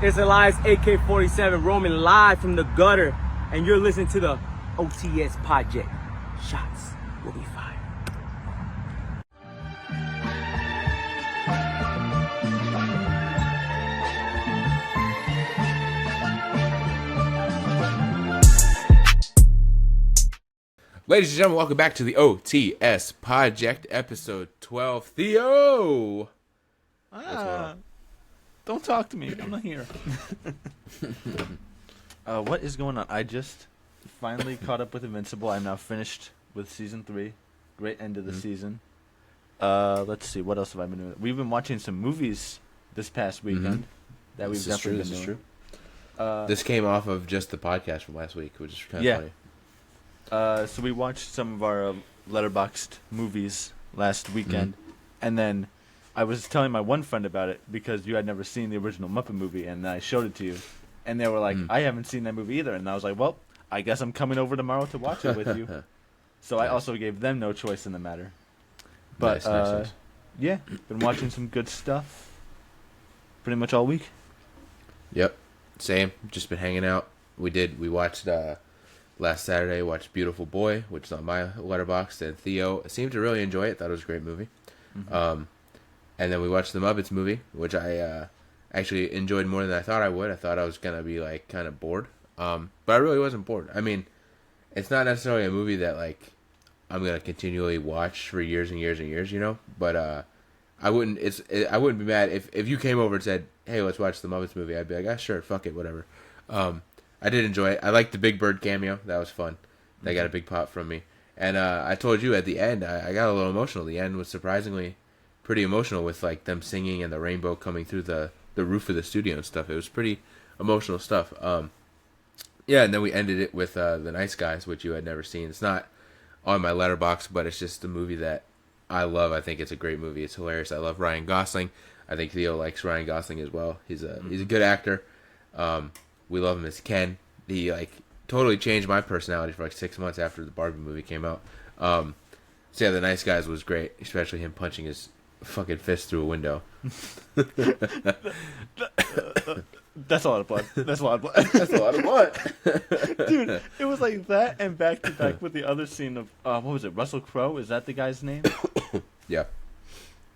It's Elias AK-47 roaming live from the gutter, and you're listening to the OTS Project. Shots will be fired. Ladies and gentlemen, welcome back to the OTS Project, episode 12. Theo! Don't talk to me. I'm not here. What is going on? I just finally caught up with Invincible. I'm now finished with season 3. Great end of the season. Let's see. What else have I been doing? We've been watching some movies this past weekend that we've definitely been doing. This came off of just the podcast from last week, which is kind of funny. So we watched some of our letterboxed movies last weekend, and then I was telling my one friend about it because you had never seen the original Muppet movie, and I showed it to you, and they were like, I haven't seen that movie either, and I was like, well, I guess I'm coming over tomorrow to watch it with you. So I also gave them no choice in the matter. But, nice. Yeah, been watching some good stuff pretty much all week. Yep, same. Just been hanging out. We watched, last Saturday, watched Beautiful Boy, which is on my letterbox, and Theo seemed to really enjoy it. Thought it was a great movie. And then we watched the Muppets movie, which I actually enjoyed more than I thought I would. I thought I was going to be, like, kind of bored. But I really wasn't bored. I mean, it's not necessarily a movie that, like, I'm going to continually watch for years and years and years, you know? But I wouldn't be mad if you came over and said, hey, let's watch the Muppets movie. I'd be like, sure, fuck it, whatever. I did enjoy it. I liked the Big Bird cameo. That was fun. That got a big pop from me. And I told you at the end, I got a little emotional. The end was surprisingly pretty emotional with, like, them singing and the rainbow coming through the roof of the studio and stuff. It was pretty emotional stuff. Yeah, and then we ended it with The Nice Guys, which you had never seen. It's not on my letterbox, but it's just a movie that I love. I think it's a great movie. It's hilarious. I love Ryan Gosling. I think Theo likes Ryan Gosling as well. He's a good actor. We love him as Ken. He, like, totally changed my personality for, like, 6 months after the Barbie movie came out. So yeah, The Nice Guys was great, especially him punching his fucking fist through a window. That's a lot of blood. That's a lot of blood. That's a lot of blood. Dude, it was like that and back to back with the other scene of, what was it, Russell Crowe? Is that the guy's name? Yeah.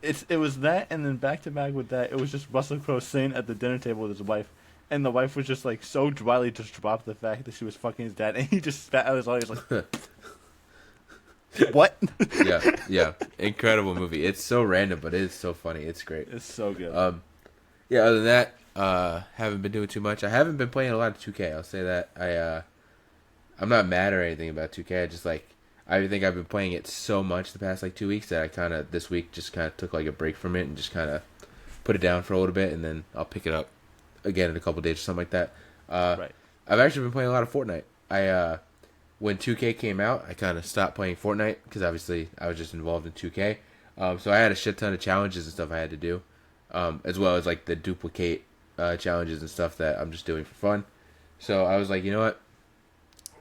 It was that, and then back to back with that, it was just Russell Crowe sitting at the dinner table with his wife, and the wife was just, like, so dryly just dropped the fact that she was fucking his dad, and he just spat out his eye. He was like, what? Yeah. Incredible movie. It's so random, but it is so funny. It's great. It's so good. Yeah, other than that, haven't been doing too much. I haven't been playing a lot of 2K. I'll say that. I'm not mad or anything about 2K. I just, like, I think I've been playing it so much the past, like, 2 weeks that I kind of, this week, just kind of took, like, a break from it and just kind of put it down for a little bit, and then I'll pick it up again in a couple days or something like that. Right. I've actually been playing a lot of Fortnite. When 2K came out, I kind of stopped playing Fortnite because obviously I was just involved in 2K. So I had a shit ton of challenges and stuff I had to do, as well as, like, the duplicate challenges and stuff that I'm just doing for fun. So I was like, you know what?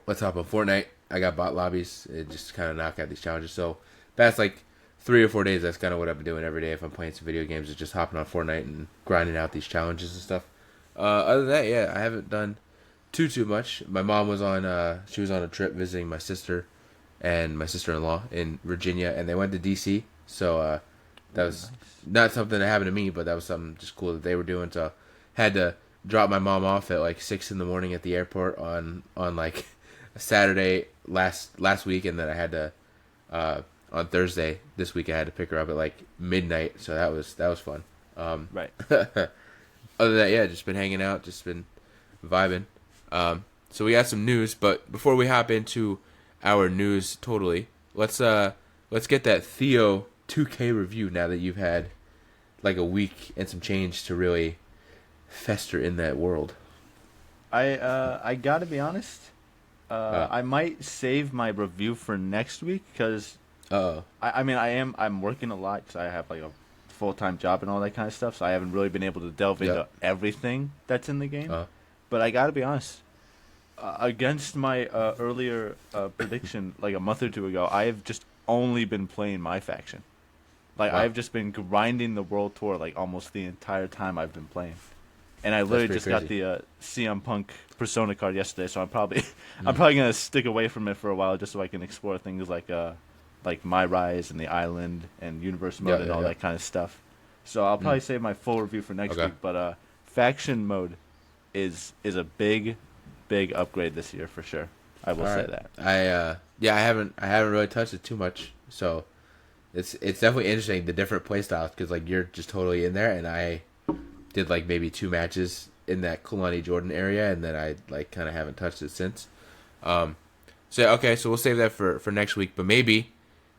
Let's hop on Fortnite. I got bot lobbies and just kind of knock out these challenges. So past, like, 3 or 4 days, that's kind of what I've been doing every day if I'm playing some video games, is just hopping on Fortnite and grinding out these challenges and stuff. Other than that, yeah, I haven't done too much. My mom was on she was on a trip visiting my sister and my sister-in-law in Virginia, and they went to DC. So that was not something that happened to me, but that was something just cool that they were doing. So had to drop my mom off at, like, 6 a.m. at the airport on like a Saturday last week, and then I had to on Thursday this week I had to pick her up at, like, midnight. So that was fun. Right. Other than that, yeah, just been hanging out, just been vibing. So we got some news, but before we hop into our news totally, let's get that Theo 2K review now that you've had, like, a week and some change to really fester in that world. I gotta be honest, I might save my review for next week because I'm working a lot because I have, like, a full-time job and all that kind of stuff, so I haven't really been able to delve into everything that's in the game. But I gotta be honest, against my earlier prediction, like a month or two ago, I have just only been playing my faction. Like, I've just been grinding the world tour, like, almost the entire time I've been playing. And I literally just got the CM Punk Persona card yesterday, so I'm probably gonna stick away from it for a while just so I can explore things like My Rise and the Island and Universe Mode and all that kind of stuff. So I'll probably save my full review for next week. But Faction Mode is a big upgrade this year for sure. I will say that. I haven't really touched it too much, so it's definitely interesting, the different play styles, because like you're just totally in there, and I did like maybe 2 matches in that Kalani Jordan area, and then I like kind of haven't touched it since. So we'll save that for next week, but maybe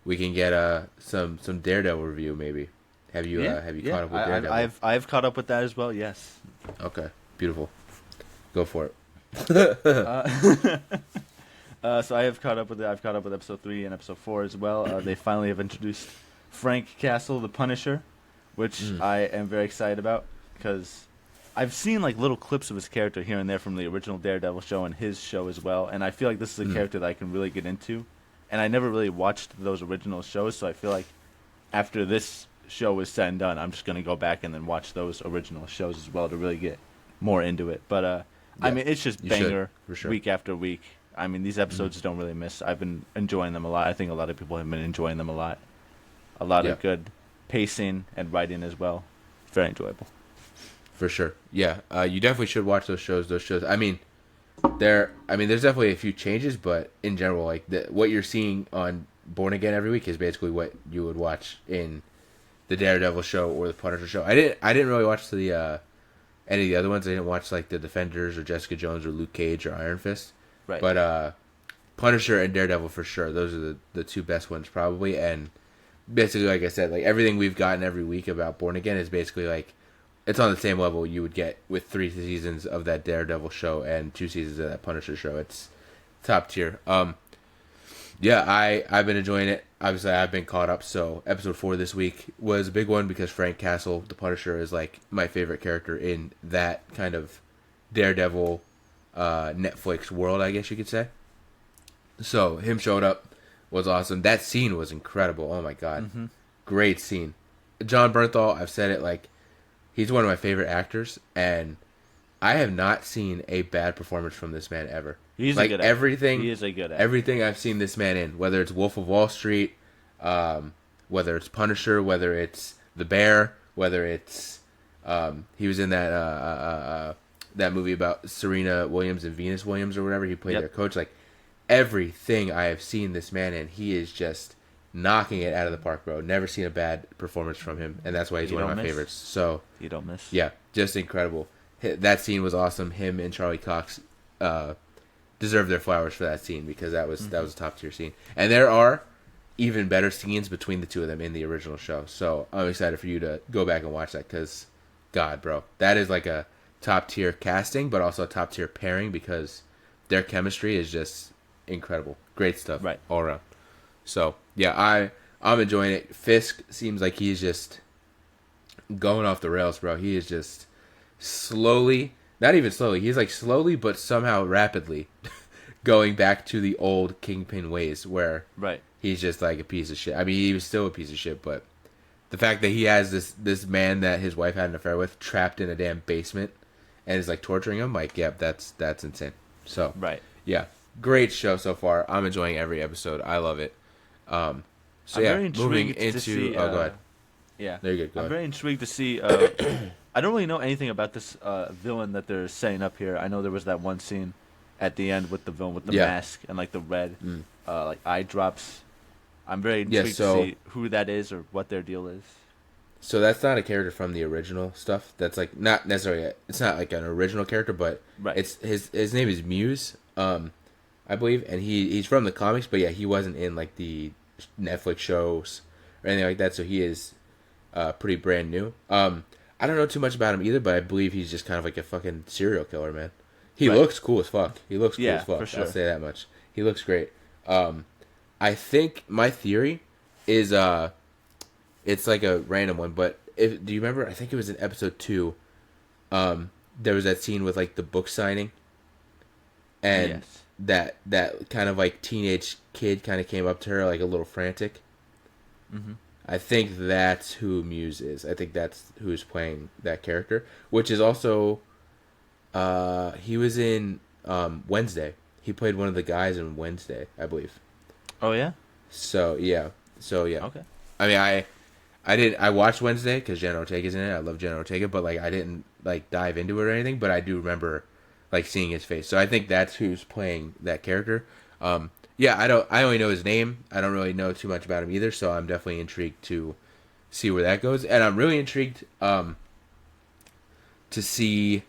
we can get some Daredevil review. Maybe have you caught up with Daredevil? I've caught up with that as well. Yes. Okay, beautiful. Go for it. So I have caught up with it. I've caught up with episode 3 and episode 4 as well. They finally have introduced Frank Castle, the Punisher, which I am very excited about because I've seen like little clips of his character here and there from the original Daredevil show and his show as well, and I feel like this is a character that I can really get into. And I never really watched those original shows, so I feel like after this show is said and done, I'm just gonna go back and then watch those original shows as well to really get more into it. But I mean, it's just banger week after week. I mean, these episodes don't really miss. I've been enjoying them a lot. I think a lot of people have been enjoying them a lot. A lot of good pacing and writing as well. Very enjoyable. For sure. Yeah. You definitely should watch those shows. I mean, there's definitely a few changes, but in general, like what you're seeing on Born Again every week is basically what you would watch in the Daredevil show or the Punisher show. I didn't really watch any of the other ones. I didn't watch like the Defenders or Jessica Jones or Luke Cage or Iron Fist. Right. But Punisher and Daredevil for sure. Those are the 2 best ones probably. And basically, like I said, like everything we've gotten every week about Born Again is basically like it's on the same level you would get with 3 seasons of that Daredevil show and 2 seasons of that Punisher show. It's top tier. I've been enjoying it. Obviously, I've been caught up. So episode 4 this week was a big one because Frank Castle, the Punisher, is like my favorite character in that kind of Daredevil Netflix world, I guess you could say. So him showed up, was awesome. That scene was incredible. Oh my god, great scene. John Bernthal, I've said it, like he's one of my favorite actors, and I have not seen a bad performance from this man ever. He's like a good actor. Everything. He is a good actor. Everything I've seen this man in, whether it's Wolf of Wall Street, whether it's Punisher, whether it's The Bear, whether it's he was in that that movie about Serena Williams and Venus Williams or whatever. He played their coach. Like everything I have seen this man in, he is just knocking it out of the park, bro. Never seen a bad performance from him, and that's why he's one of my favorites. So you don't miss. Yeah, just incredible. That scene was awesome. Him and Charlie Cox deserve their flowers for that scene because that was a top tier scene. And there are even better scenes between the 2 of them in the original show. So I'm excited for you to go back and watch that because, God, bro, that is like a top tier casting, but also a top tier pairing because their chemistry is just incredible. Great stuff, right, all around. So yeah, I'm enjoying it. Fisk seems like he's just going off the rails, bro. He is just slowly, not even slowly, he's like slowly but somehow rapidly going back to the old Kingpin ways where he's just like a piece of shit. I mean, he was still a piece of shit, but the fact that he has this man that his wife had an affair with trapped in a damn basement and is like torturing him, like, yeah, that's insane. So yeah, great show so far. I'm enjoying every episode. I love it. So moving into see, go ahead. Yeah, there you go. I'm very intrigued to see. I don't really know anything about this villain that they're setting up here. I know there was that one scene at the end with the villain with the mask and like the red like eye drops. I'm very intrigued to see who that is or what their deal is. So that's not a character from the original stuff. That's like not necessarily. It's not like an original character, but it's his name is Muse, I believe, and he's from the comics. But yeah, he wasn't in like the Netflix shows or anything like that. So he is pretty brand new. I don't know too much about him either, but I believe he's just kind of like a fucking serial killer, man. He looks cool as fuck. He looks cool as fuck. For sure. I'll say that much. He looks great. I think my theory is it's like a random one, but do you remember? I think it was in episode 2. There was that scene with like the book signing, and that kind of like teenage kid kind of came up to her like a little frantic. Mm-hmm. I think that's who Muse is. I think that's who's playing that character, which is also He was in Wednesday. He played one of the guys in Wednesday, I believe. Oh yeah. So yeah. Okay. I mean, I watched Wednesday because Jenna Ortega's in it. I love Jenna Ortega, but like I didn't like dive into it or anything. But I do remember like seeing his face. So I think that's who's playing that character. Yeah, I only know his name. I don't really know too much about him either. So I'm definitely intrigued to see where that goes, and I'm really intrigued to see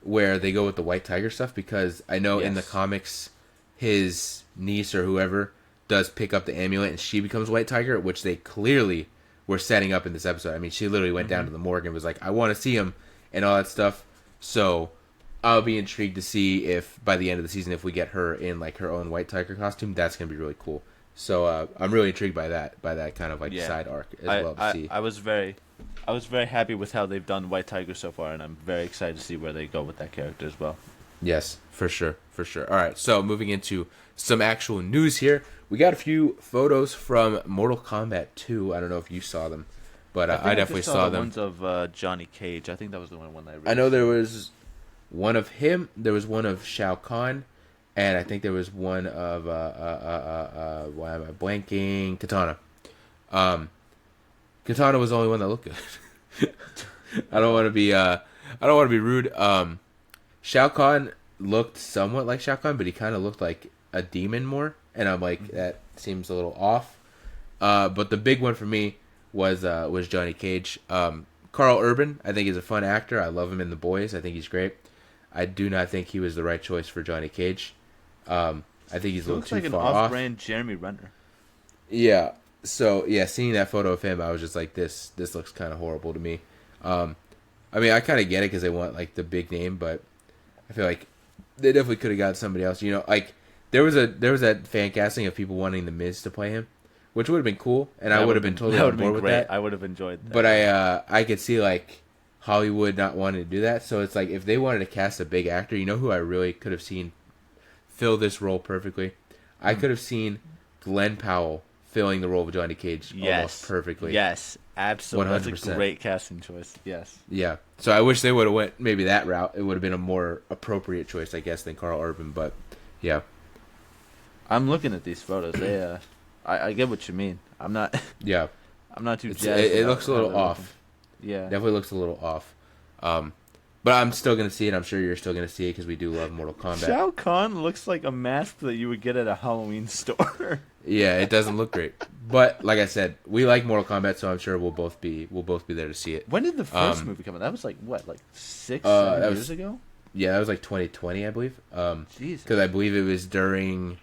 where they go with the White Tiger stuff, because I know in the comics his niece or whoever does pick up the amulet and she becomes White Tiger, which they clearly were setting up in this episode. I mean, she literally went down to the morgue and was like, I want to see him and all that stuff. So I'll be intrigued to see if by the end of the season, if we get her in like her own White Tiger costume. That's going to be really cool. So I'm really intrigued by that kind of like side arc as well to see. I was very happy with how they've done White Tiger so far, and I'm very excited to see where they go with that character as well. Yes, for sure. All right, so moving into some actual news here. We got a few photos from Mortal Kombat 2. I don't know if you saw them, but I definitely saw them. Ones of Johnny Cage. I think that was the one I read. I know there was one of him. There was one of Shao Kahn, and I think there was one of why am I blanking? Katana. Katana was the only one that looked good. I don't want to be rude. Shao Kahn looked somewhat like Shao Kahn, but he kind of looked like a demon more, and I'm like, that seems a little off. But the big one for me was Johnny Cage. Carl Urban, I think, is a fun actor. I love him in The Boys. I think he's great. I do not think he was the right choice for Johnny Cage. I think he's a little too far off. Looks like an off-brand Jeremy Renner. Yeah. So yeah, seeing that photo of him, I was just like, this looks kind of horrible to me. I mean, I kind of get it because they want like the big name, but I feel like they definitely could have got somebody else. You know, like there was that fan casting of people wanting the Miz to play him, which would have been cool, and I would have been totally on board with that. I would have enjoyed that. But I could see like Hollywood not wanting to do that. So it's like if they wanted to cast a big actor, you know who I really could have seen fill this role perfectly? I could have seen Glenn Powell filling the role of Johnny Cage almost perfectly. Yes, absolutely. 100%. That's a great casting choice. Yes. Yeah. So I wish they would have went maybe that route. It would have been a more appropriate choice, I guess, than Carl Urban. But yeah, I'm looking at these photos. They, I get what you mean. I'm not. Yeah. I'm not too jazzed. It looks a little off. Yeah. Definitely looks a little off. But I'm still going to see it. I'm sure you're still going to see it because we do love Mortal Kombat. Shao Kahn looks like a mask that you would get at a Halloween store. Yeah, it doesn't look great. But like I said, we like Mortal Kombat, so I'm sure we'll both be there to see it. When did the first movie come out? That was like what, like 6-7 years ago? Yeah, that was like 2020, I believe. Jesus. Because I believe it was during.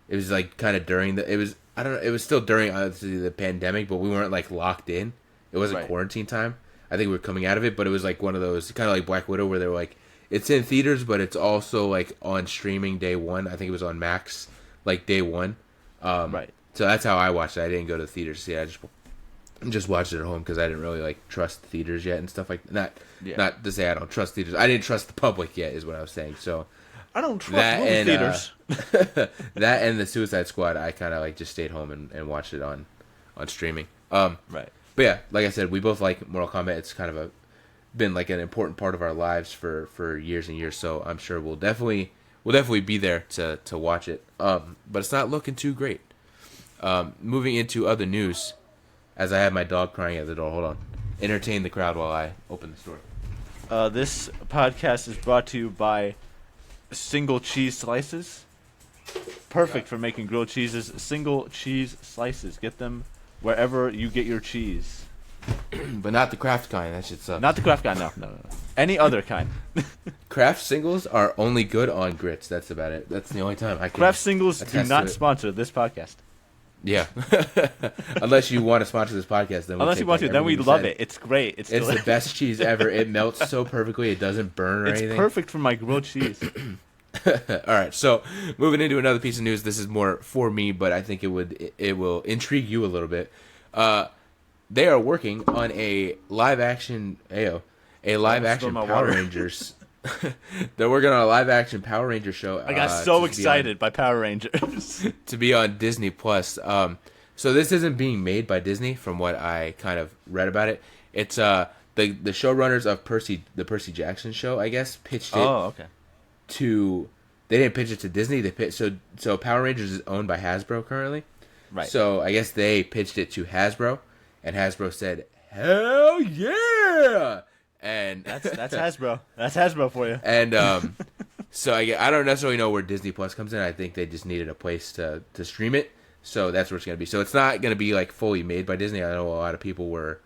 It was like kind of during the. It was I don't know. It was still during obviously the pandemic, but we weren't like locked in. It wasn't quarantine time. I think we were coming out of it, but it was like one of those kind of like Black Widow where they were like, it's in theaters, but it's also like on streaming day one. I think it was on Max like day one. Right. So that's how I watched it. I didn't go to the theaters to see it. I just watched it at home because I didn't really like trust theaters yet and stuff like that. Not to say I don't trust theaters. I didn't trust the public yet, is what I was saying. So I don't trust movie theaters. That and the Suicide Squad, I kind of like just stayed home and watched it on streaming. Right. But yeah, like I said, we both like Mortal Kombat. It's kind of been like an important part of our lives for years and years. So I'm sure we'll definitely be there to watch it. But it's not looking too great. Moving into other news, as I have my dog crying at the door. Hold on. Entertain the crowd while I open the store. This podcast is brought to you by Single Cheese Slices. Perfect for making grilled cheeses. Single cheese slices. Get them wherever you get your cheese. But not the Kraft kind. That shit sucks. Not the Kraft kind. No. Any other kind. Kraft singles are only good on grits. That's about it. That's the only time I can. Kraft singles do not sponsor this podcast. Yeah. Unless you want to sponsor this podcast, then unless you want to, then we love it. It's great. It's the best cheese ever. It melts so perfectly. It doesn't burn or anything. It's perfect for my grilled cheese. All right, so moving into another piece of news. This is more for me, but I think it will intrigue you a little bit. They are working on a live action Power Rangers. They're working on a live action Power Ranger show. I got so excited by Power Rangers to be on Disney Plus. So this isn't being made by Disney, from what I kind of read about it. It's the showrunners of the Percy Jackson show, I guess, pitched it. Oh, okay. To they didn't pitch it to Disney. They pitched so Power Rangers is owned by Hasbro currently. Right. So I guess they pitched it to Hasbro, and Hasbro said, "Hell yeah!" And that's Hasbro. That's Hasbro for you. And so I don't necessarily know where Disney Plus comes in. I think they just needed a place to stream it. So that's where it's going to be. So it's not going to be like fully made by Disney. I know a lot of people were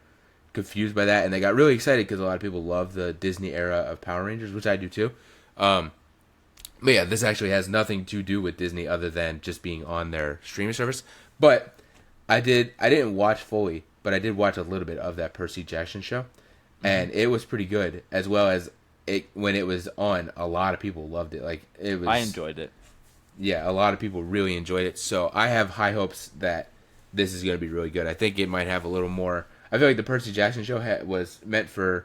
confused by that, and they got really excited because a lot of people love the Disney era of Power Rangers, which I do too. But yeah, this actually has nothing to do with Disney other than just being on their streaming service. But I didn't watch fully, but I did watch a little bit of that Percy Jackson show, and it was pretty good. As well as when it was on, a lot of people loved it. Like it was, I enjoyed it. Yeah, a lot of people really enjoyed it. So I have high hopes that this is going to be really good. I think it might have a little more. I feel like the Percy Jackson show was meant for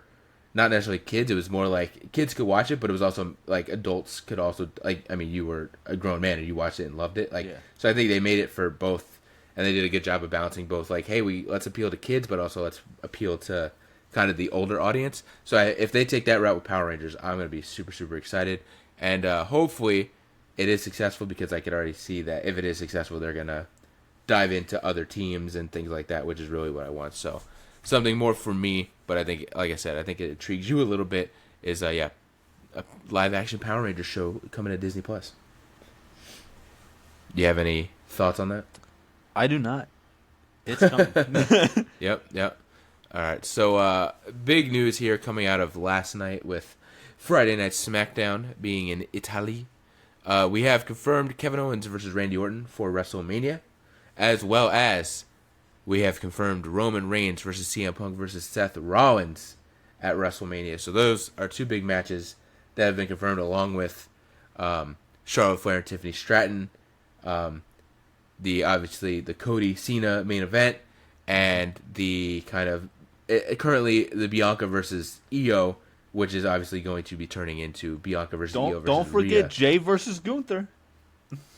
not necessarily kids. It was more like kids could watch it, but it was also like adults could also like. I mean, you were a grown man and you watched it and loved it. Like, So I think they made it for both, and they did a good job of balancing both. Like, hey, let's appeal to kids, but also let's appeal to kind of the older audience. So if they take that route with Power Rangers, I'm going to be super, super excited, and hopefully it is successful, because I could already see that if it is successful, they're going to dive into other teams and things like that, which is really what I want. So something more for me, but I think, like I said, I think it intrigues you a little bit, is a live-action Power Rangers show coming to Disney+. Do you have any thoughts on that? I do not. It's coming. Yep. All right, so big news here coming out of last night with Friday Night SmackDown being in Italy. We have confirmed Kevin Owens versus Randy Orton for WrestleMania, as well as we have confirmed Roman Reigns versus CM Punk versus Seth Rollins at WrestleMania. So those are two big matches that have been confirmed, along with Charlotte Flair and Tiffany Stratton, obviously the Cody Cena main event, and the currently the Bianca versus Io, which is obviously going to be turning into Bianca versus Io versus Don't forget Rhea. Jay versus Gunther.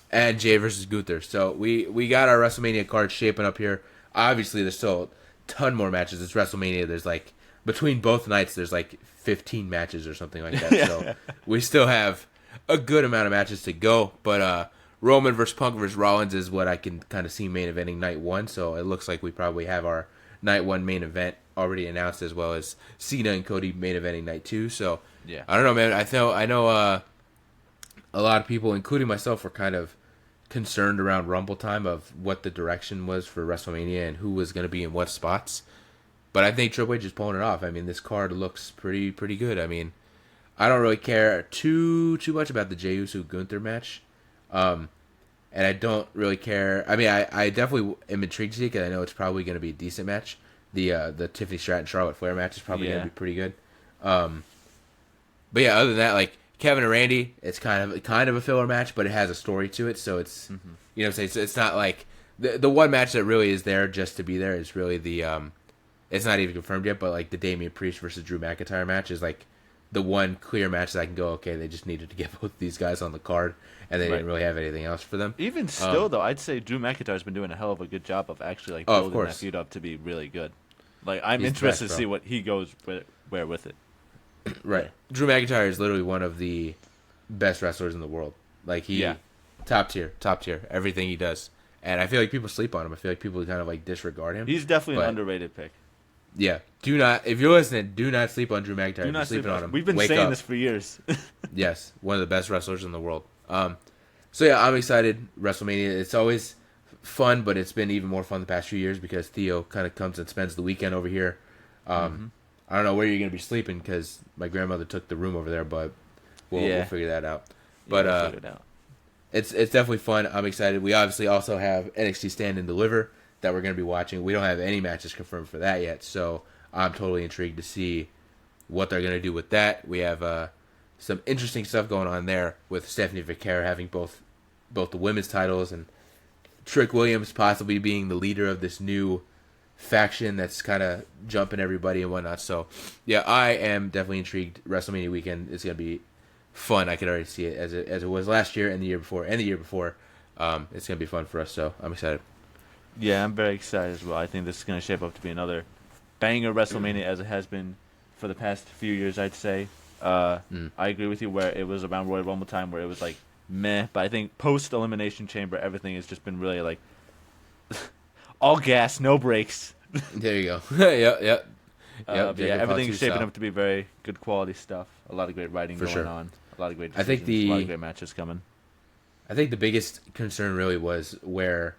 And Jay versus Gunther. So we got our WrestleMania card shaping up here. Obviously, there's still a ton more matches. It's WrestleMania. There's like, between both nights, there's like 15 matches or something like that. So we still have a good amount of matches to go. But Roman versus Punk versus Rollins is what I can kind of see main eventing night one. So it looks like we probably have our night one main event already announced, as well as Cena and Cody main eventing night two. So yeah, I don't know, man. I know a lot of people, including myself, were kind of concerned around Rumble time of what the direction was for WrestleMania and who was going to be in what spots. But I think Triple H is pulling it off. I mean, this card looks pretty good. I mean, I don't really care too much about the Jey Uso Gunther match, and I don't really care. I mean, I definitely am intrigued to see it, because I know it's probably going to be a decent match. The Tiffany Stratton Charlotte Flair match is probably going to be pretty good. But yeah, other than that, like Kevin and Randy, it's kind of a filler match, but it has a story to it. So it's you know what I'm saying, it's not like the one match that really is there just to be there is really the it's not even confirmed yet, but like the Damian Priest versus Drew McIntyre match is like the one clear match that I can go, okay, they just needed to get both these guys on the card, and they didn't really have anything else for them. Even still, though, I'd say Drew McIntyre's been doing a hell of a good job of actually like building that feud up to be really good. Like, I'm interested to see what he goes where with it. Right. Drew McIntyre is literally one of the best wrestlers in the world. Like, top tier, everything he does. And I feel like people sleep on him. I feel like people kind of like disregard him. He's definitely an underrated pick. Yeah. If you're listening, do not sleep on Drew McIntyre. Do not sleep on him. We've been saying this for years. Yes. One of the best wrestlers in the world. So yeah, I'm excited. WrestleMania, it's always fun, but it's been even more fun the past few years because Theo kind of comes and spends the weekend over here. I don't know where you're going to be sleeping because my grandmother took the room over there, but we'll figure that out. But we'll figure it out. It's definitely fun. I'm excited. We obviously also have NXT Stand and Deliver that we're going to be watching. We don't have any matches confirmed for that yet, so I'm totally intrigued to see what they're going to do with that. We have some interesting stuff going on there with Stephanie Vaquera having both the women's titles and Trick Williams possibly being the leader of this new faction that's kind of jumping everybody and whatnot. So, yeah, I am definitely intrigued. WrestleMania weekend is going to be fun. I can already see it as it was last year and the year before and the year before. It's going to be fun for us, so I'm excited. Yeah, I'm very excited as well. I think this is going to shape up to be another banger WrestleMania as it has been for the past few years, I'd say. I agree with you where it was around Royal Rumble time where it was like meh, but I think post Elimination Chamber everything has just been really like all gas, no brakes. There you go. Yeah. Everything's shaping up to be very good quality stuff. A lot of great writing going on. A lot of great decisions, a lot of great matches coming. I think the biggest concern really was where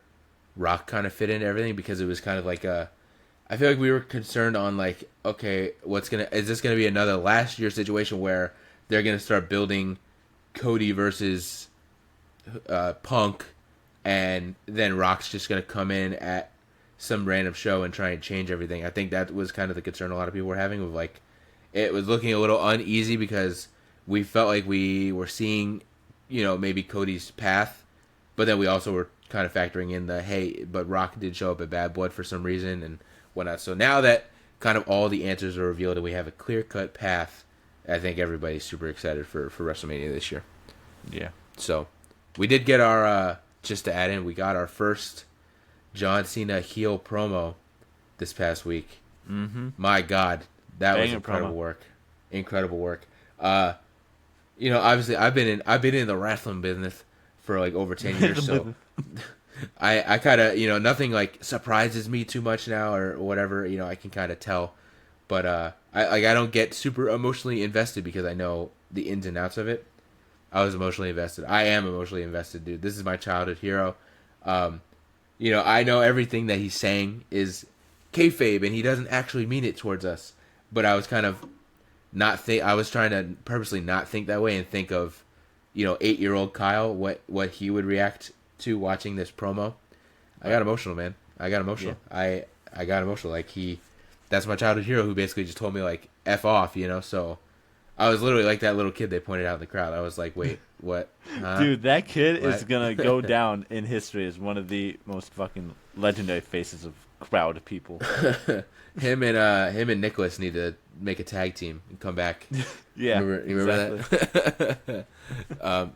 Rock kind of fit into everything, because it was kind of like I feel like we were concerned on like, okay, is this gonna be another last year situation where they're gonna start building Cody versus Punk, and then Rock's just gonna come in at some random show and try and change everything. I think that was kind of the concern a lot of people were having, of like, it was looking a little uneasy because we felt like we were seeing, maybe Cody's path, but then we also were kind of factoring in but Rock did show up at Bad Blood for some reason and whatnot. So now that kind of all the answers are revealed and we have a clear-cut path, I think everybody's super excited for WrestleMania this year. Yeah. So we did get our, just to add in, we got our first John Cena heel promo this past week. Mm-hmm. My God, that was incredible work. Incredible work. Obviously I've been in the wrestling business for like over 10 years, so I kind of, nothing like surprises me too much now or whatever, I can kind of tell, but I don't get super emotionally invested because I know the ins and outs of it. I was emotionally invested. I am emotionally invested, dude. This is my childhood hero. I know everything that he's saying is kayfabe and he doesn't actually mean it towards us, but I was kind of I was trying to purposely not think that way and think of, 8-year-old Kyle, what he would react to watching this promo. I got emotional, man. I got emotional. Yeah. I got emotional. Like that's my childhood hero who basically just told me like F off, so I was literally like that little kid they pointed out in the crowd. I was like, wait, what? Huh? Dude, that kid is going to go down in history as one of the most fucking legendary faces of crowd people. Him and Nicholas need to make a tag team and come back. Yeah, remember that?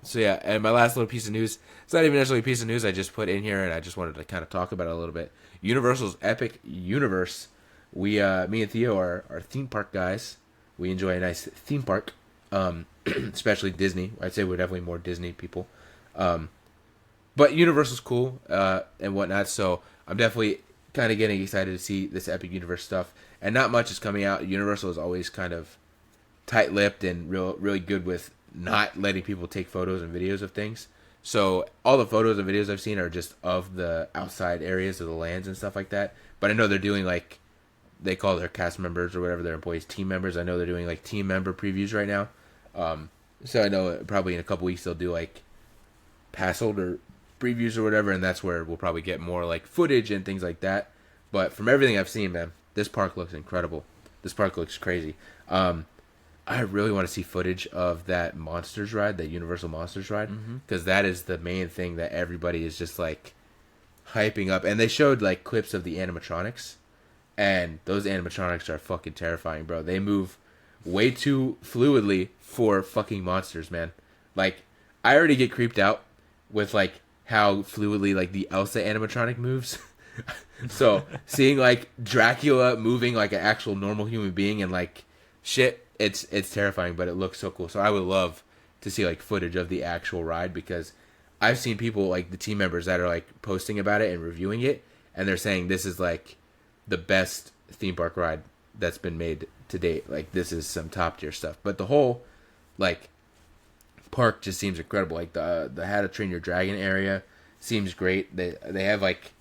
So yeah, and my last little piece of news, it's not even necessarily a piece of news I just put in here, and I just wanted to kind of talk about it a little bit. Universal's Epic Universe. Me and Theo are theme park guys. We enjoy a nice theme park, especially Disney. I'd say we're definitely more Disney people. But Universal's cool and whatnot, so I'm definitely kind of getting excited to see this Epic Universe stuff. And not much is coming out. Universal is always kind of tight-lipped and really good with not letting people take photos and videos of things. So all the photos and videos I've seen are just of the outside areas of the lands and stuff like that. But I know they're doing like, they call their cast members or whatever, their employees team members. I know they're doing like team member previews right now. So I know probably in a couple weeks they'll do like pass holder previews or whatever, and that's where we'll probably get more like footage and things like that. But from everything I've seen, man, this park looks incredible. This park looks crazy. I really want to see footage of that Monsters ride, that Universal Monsters ride, because that is the main thing that everybody is just like hyping up. And they showed like clips of the animatronics, and those animatronics are fucking terrifying, bro. They move way too fluidly for fucking monsters, man. Like, I already get creeped out with like how fluidly like the Elsa animatronic moves. So seeing like Dracula moving like an actual normal human being and like shit, it's terrifying, but it looks so cool. So I would love to see like footage of the actual ride, because I've seen people like the team members that are like posting about it and reviewing it, and they're saying this is like the best theme park ride that's been made to date. Like, this is some top tier stuff. But the whole like park just seems incredible. Like the How to Train Your Dragon area seems great. They have like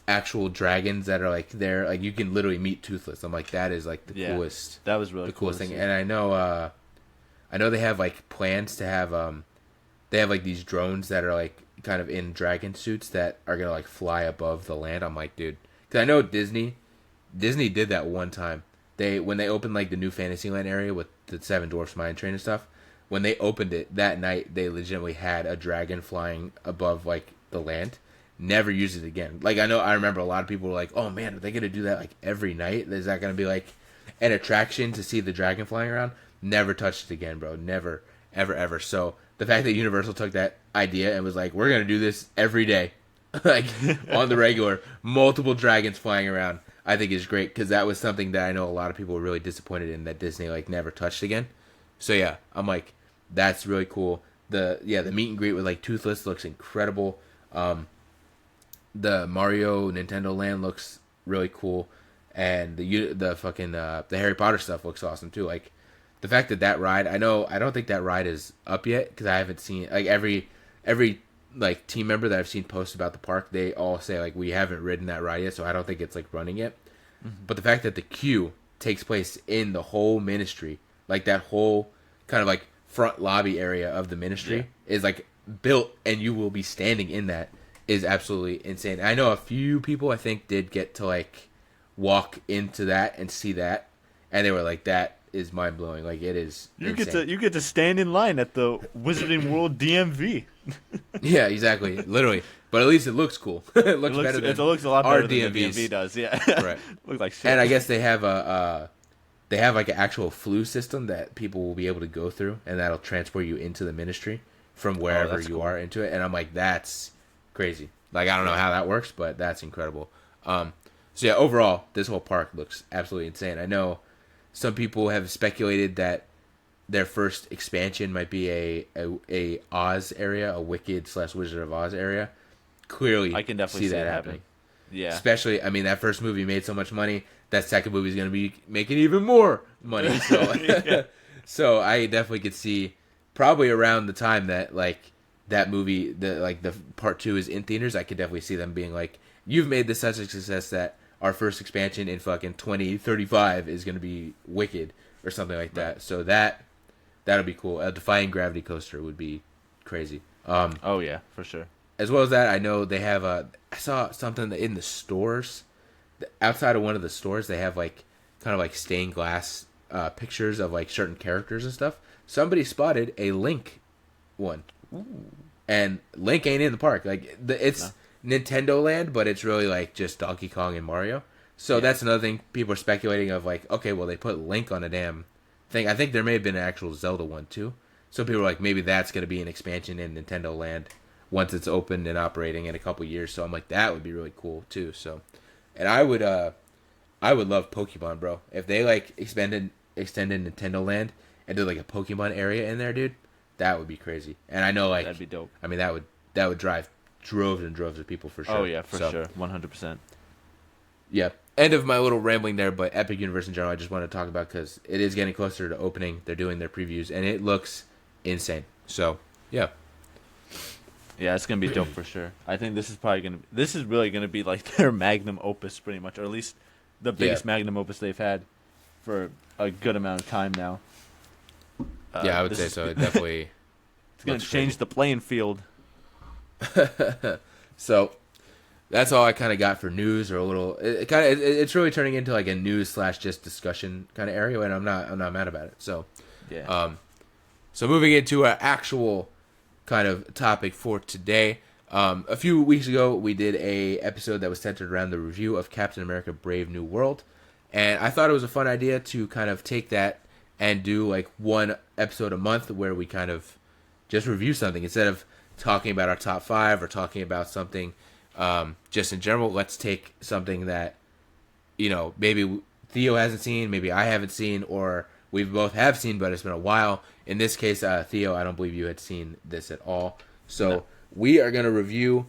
actual dragons that are like there, like you can literally meet Toothless. I'm like, that is like the coolest. That was really the coolest thing. And I know they have like plans to have they have like these drones that are like kind of in dragon suits that are gonna like fly above the land. I'm like, dude, because I know Disney did that one time. When they opened like the new Fantasyland area with the Seven Dwarfs Mine Train and stuff, when they opened it that night, they legitimately had a dragon flying above like the land. Never used it again. Like, I remember a lot of people were like, oh man, are they gonna do that like every night? Is that gonna be like an attraction to see the dragon flying around? Never touched it again, bro. Never, ever. So the fact that Universal took that idea and was like, we're gonna do this every day, like on the regular, multiple dragons flying around. I think is great because that was something that I know a lot of people were really disappointed in that Disney like never touched again. So yeah, I'm like, that's really cool. The meet and greet with like Toothless looks incredible. The Mario Nintendo Land looks really cool, and the fucking the Harry Potter stuff looks awesome too. Like the fact that ride, I don't think that ride is up yet because I haven't seen like every like team member that I've seen post about the park, they all say like we haven't ridden that ride yet, so I don't think it's like running yet. Mm-hmm. But the fact that the queue takes place in the whole ministry, like that whole kind of like front lobby area of the ministry is like built, and you will be standing in that, is absolutely insane. I know a few people I think did get to like walk into that and see that, and they were like, that is mind blowing. Like it is. You get to stand in line at the Wizarding World DMV. Yeah, exactly, literally. But at least it looks cool. It looks better than it looks a lot better than DMVs. the DMV does. Yeah, right. Looks like shit. And I guess they have like an actual flu system that people will be able to go through, and that'll transport you into the ministry from wherever you are into it. And I'm like, that's crazy. Like I don't know how that works, but that's incredible. So yeah, overall, this whole park looks absolutely insane. I know some people have speculated that their first expansion might be a Oz area, a Wicked / Wizard of Oz area. Clearly, I can definitely see that happening. Yeah. Especially, I mean, that first movie made so much money. That second movie is going to be making even more money. So, so I definitely could see probably around the time that like that movie, the part 2 is in theaters. I could definitely see them being like, "You've made this such a success that our first expansion in fucking 2035 is going to be Wicked or something like that." Right. So that'll be cool. A Defying Gravity coaster would be crazy. Oh yeah, for sure. As well as that, I know they have I saw something in the stores. Outside of one of the stores, they have like kind of like stained glass pictures of like certain characters and stuff. Somebody spotted a Link one. Ooh. And Link ain't in the park. Like it's Nintendo Land, but it's really like just Donkey Kong and Mario. So that's another thing people are speculating of like, okay, well they put Link on a damn thing. I think there may have been an actual Zelda one too. So people are like, maybe that's going to be an expansion in Nintendo Land once it's opened and operating in a couple years. So I'm like, that would be really cool too. So, and I would love Pokemon, bro. If they like extended Nintendo Land and did like a Pokemon area in there, dude, that would be crazy. And I know like that'd be dope. I mean, that would drive droves and droves of people for sure. Oh yeah, for sure, 100%. Yeah. End of my little rambling there, but Epic Universe in general, I just want to talk about because it is getting closer to opening. They're doing their previews, and it looks insane. So, yeah. Yeah, it's gonna be dope for sure. I think this is really gonna be like their magnum opus, pretty much, or at least the biggest magnum opus they've had for a good amount of time now. Yeah, I would say so. It definitely. It's gonna change the playing field. So, that's all I kind of got for news, or a little. It's really turning into like a news / just discussion kind of area, and I'm not mad about it. So, yeah. So moving into our actual kind of topic for today. A few weeks ago, we did a episode that was centered around the review of Captain America: Brave New World, and I thought it was a fun idea to kind of take that and do like one episode a month where we kind of just review something instead of talking about our top 5 or talking about something just in general. Let's take something that maybe Theo hasn't seen, maybe I haven't seen, or we both have seen, but it's been a while. In this case, Theo, I don't believe you had seen this at all. So we are going to review.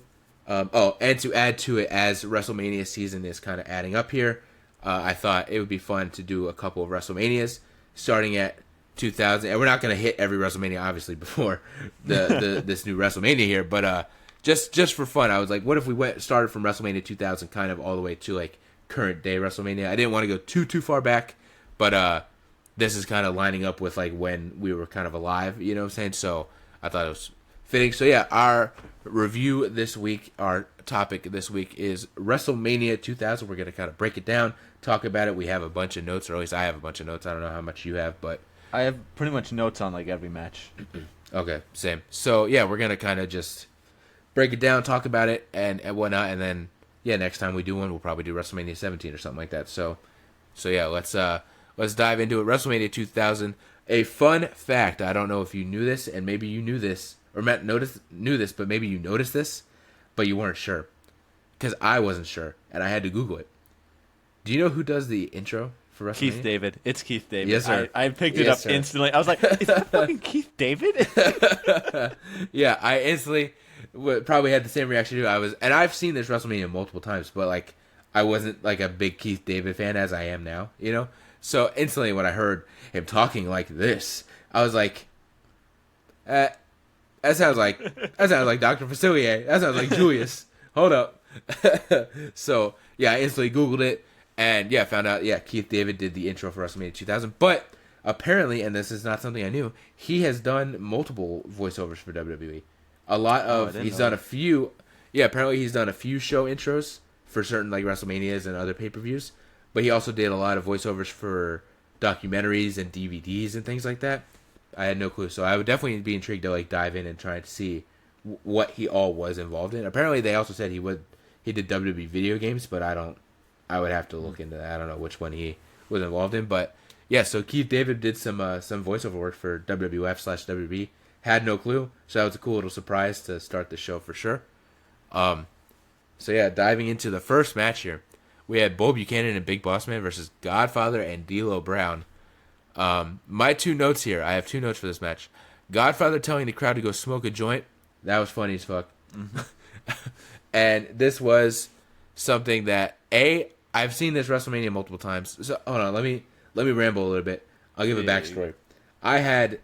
And to add to it, as WrestleMania season is kind of adding up here, I thought it would be fun to do a couple of WrestleManias starting at 2000. And we're not going to hit every WrestleMania, obviously, before this new WrestleMania here. But just for fun, I was like, what if we started from WrestleMania 2000 kind of all the way to like current day WrestleMania? I didn't want to go too far back, but this is kind of lining up with like when we were kind of alive, you know what I'm saying? So I thought it was fitting. So yeah, our review this week, our topic this week is WrestleMania 2000. We're going to kind of break it down, talk about it. We have a bunch of notes, or at least I have a bunch of notes. I don't know how much you have, but I have pretty much notes on like every match. Okay, same. So yeah, we're going to kind of just break it down, talk about it and whatnot. And then yeah, next time we do one, we'll probably do WrestleMania 17 or something like that. So yeah, let's dive into it. WrestleMania 2000. A fun fact. I don't know if you knew this, and maybe you knew this, or Matt knew this, but maybe you noticed this, but you weren't sure. Because I wasn't sure, and I had to Google it. Do you know who does the intro for WrestleMania? Keith David. It's Keith David. Yes, sir. I picked it Yes, up sir. instantly. I was like, is that fucking Keith David? Yeah, I instantly probably had the same reaction too. And I've seen this WrestleMania multiple times, but like I wasn't like a big Keith David fan as I am now, you know. So instantly when I heard him talking like this, I was like, that sounds like Dr. Facilier. That sounds like Julius. Hold up. So yeah, I instantly Googled it and yeah, found out Keith David did the intro for WrestleMania 2000. But apparently, and this is not something I knew, he has done multiple voiceovers for WWE. He's done a few. Yeah, apparently he's done a few show intros for certain like WrestleManias and other pay-per-views. But he also did a lot of voiceovers for documentaries and DVDs and things like that. I had no clue, so I would definitely be intrigued to like dive in and try to see what he all was involved in. Apparently, they also said he did WWE video games, but I would have to look into that. I don't know which one he was involved in, but yeah. So Keith David did some voiceover work for WWF/WB. Had no clue, so that was a cool little surprise to start the show for sure. So yeah, diving into the first match here, we had Bull Buchanan and Big Boss Man versus Godfather and D'Lo Brown. My two notes here. I have two notes for this match. Godfather telling the crowd to go smoke a joint. That was funny as fuck. Mm-hmm. And this was something that I've seen this WrestleMania multiple times. So hold on, let me ramble a little bit. I'll give a backstory. I had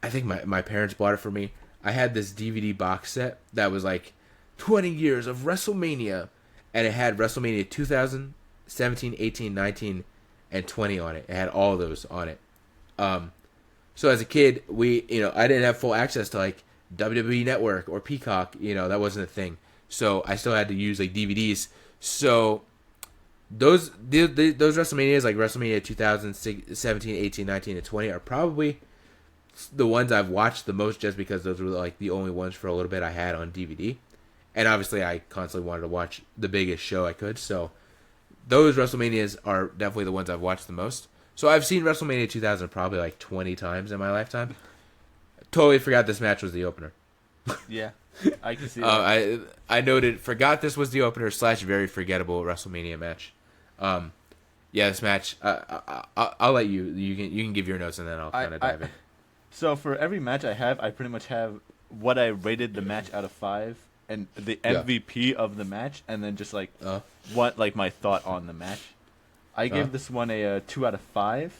I think my parents bought it for me. I had this DVD box set that was like 20 years of WrestleMania, and it had WrestleMania 2000, 17, 18, 19, and 20 on it. It had all those on it. So as a kid, I didn't have full access to like WWE Network or Peacock. That wasn't a thing. So I still had to use like DVDs. So those WrestleManias, like WrestleMania 2000, 17, 18, 19, and 20, are probably the ones I've watched the most, just because those were like the only ones for a little bit I had on DVD. And obviously I constantly wanted to watch the biggest show I could. So those WrestleManias are definitely the ones I've watched the most. So I've seen WrestleMania 2000 probably like 20 times in my lifetime. Totally forgot this match was the opener. Yeah, I can see that. I noted, forgot this was the opener / very forgettable WrestleMania match. Yeah, this match, I'll let you can give your notes and then I'll kind of dive in. So for every match I have, I pretty much have what I rated the match out of 5 and the MVP of the match, and then just like what like my thought on the match. I gave this one a 2 out of 5,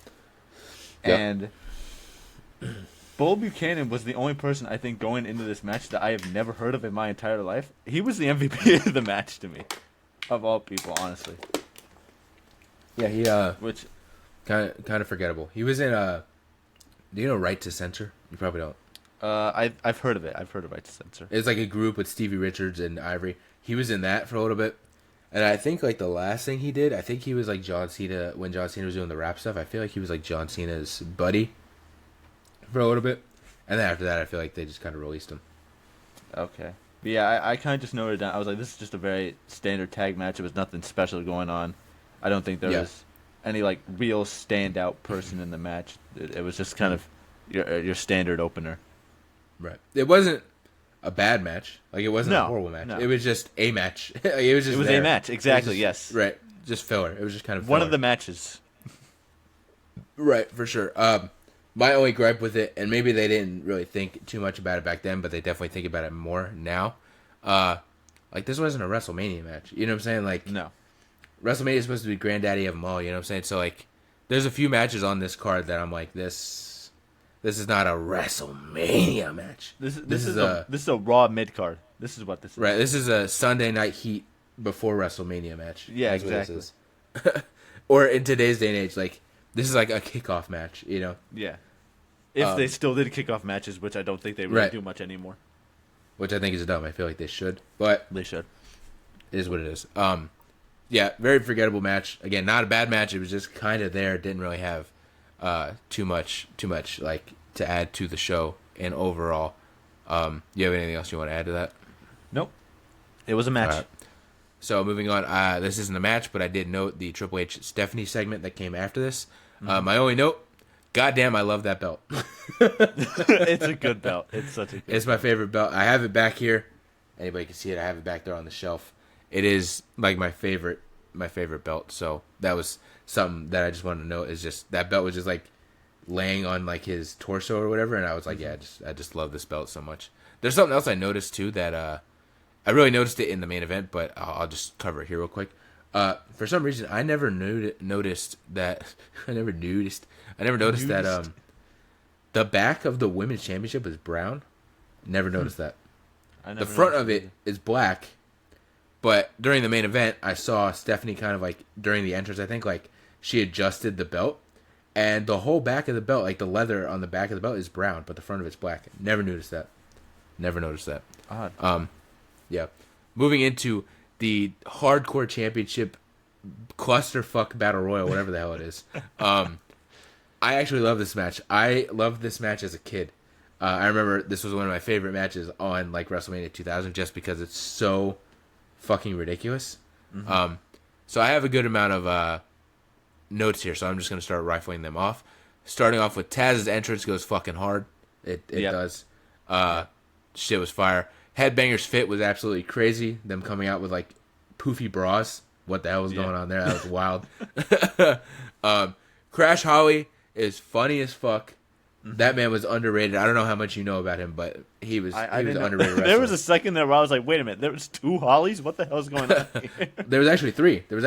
and Bull Buchanan was the only person I think going into this match that I have never heard of in my entire life. He was the MVP of the match to me, of all people, honestly. Yeah, he which kind of forgettable. He was in do you know Right to Censor? You probably don't. I've heard of it. I've heard of Right to Censor. It's like a group with Stevie Richards and Ivory. He was in that for a little bit. And I think like the last thing he did, I think he was like John Cena when John Cena was doing the rap stuff. I feel like he was like John Cena's buddy for a little bit. And then after that, I feel like they just kind of released him. Okay. But yeah, I kind of just noted down. I was like, this is just a very standard tag match. It was nothing special going on. I don't think there was any like real standout person in the match. It was just kind of your standard opener. Right. It wasn't a bad match. Like, it wasn't a horrible match. No. It was just a match. It was a match. Exactly. Yes. Right. Just filler. It was just kind of filler. One of the matches. Right. For sure. My only gripe with it, and maybe they didn't really think too much about it back then, but they definitely think about it more now. Like, this wasn't a WrestleMania match. You know what I'm saying? Like, no. WrestleMania is supposed to be granddaddy of them all. You know what I'm saying? So, like, there's a few matches on this card that I'm like, this is not a WrestleMania match. This is a Raw mid card. This is what this is. Right. This is a Sunday Night Heat before WrestleMania match. Yeah, exactly. Or in today's day and age, like, this is like a kickoff match, you know? Yeah. If they still did kickoff matches, which I don't think they really do much anymore. Which I think is dumb. I feel like they should. But they should. It is what it is. Yeah, very forgettable match. Again, not a bad match. It was just kind of there. It didn't really have too much like to add to the show and overall. You have anything else you want to add to that? Nope. It was a match. Right. So moving on, this isn't a match, but I did note the Triple H Stephanie segment that came after this. Mm-hmm. My only note, goddamn, I love that belt. It's a good belt. It's such a good It's my favorite belt. I have it back here. Anybody can see it. I have it back there on the shelf. It is like my favorite my favorite belt. So that was something that I just wanted to note. Is just that belt was just like laying on like his torso or whatever, and I was like, yeah, I just love this belt so much. There's something else I noticed too that I really noticed it in the main event, but I'll just cover it here real quick. For some reason, I never noticed that. I never noticed that the back of the women's championship is brown. Never noticed that. The front of it is black, but during the main event, I saw Stephanie kind of like during the entrance. I think like she adjusted the belt, and the whole back of the belt, like the leather on the back of the belt, is brown, but the front of it's black. Never noticed that. Odd. Yeah. Moving into the Hardcore Championship clusterfuck battle royal, whatever the hell it is. I actually love this match. I loved this match as a kid. I remember this was one of my favorite matches on like WrestleMania 2000 just because it's so fucking ridiculous. Mm-hmm. So I have a good amount of notes here, so I'm just going to start rifling them off. Starting off with Taz's entrance goes fucking hard. It does. Shit was fire. Headbangers Fit was absolutely crazy. Them coming out with like poofy bras. What the hell was going on there? That was wild. Crash Holly is funny as fuck. Mm-hmm. That man was underrated. I don't know how much you know about him, but he was an underrated wrestler. There was a second there where I was like, wait a minute, there was 2 Hollies? What the hell is going on here? There was actually 3. Who was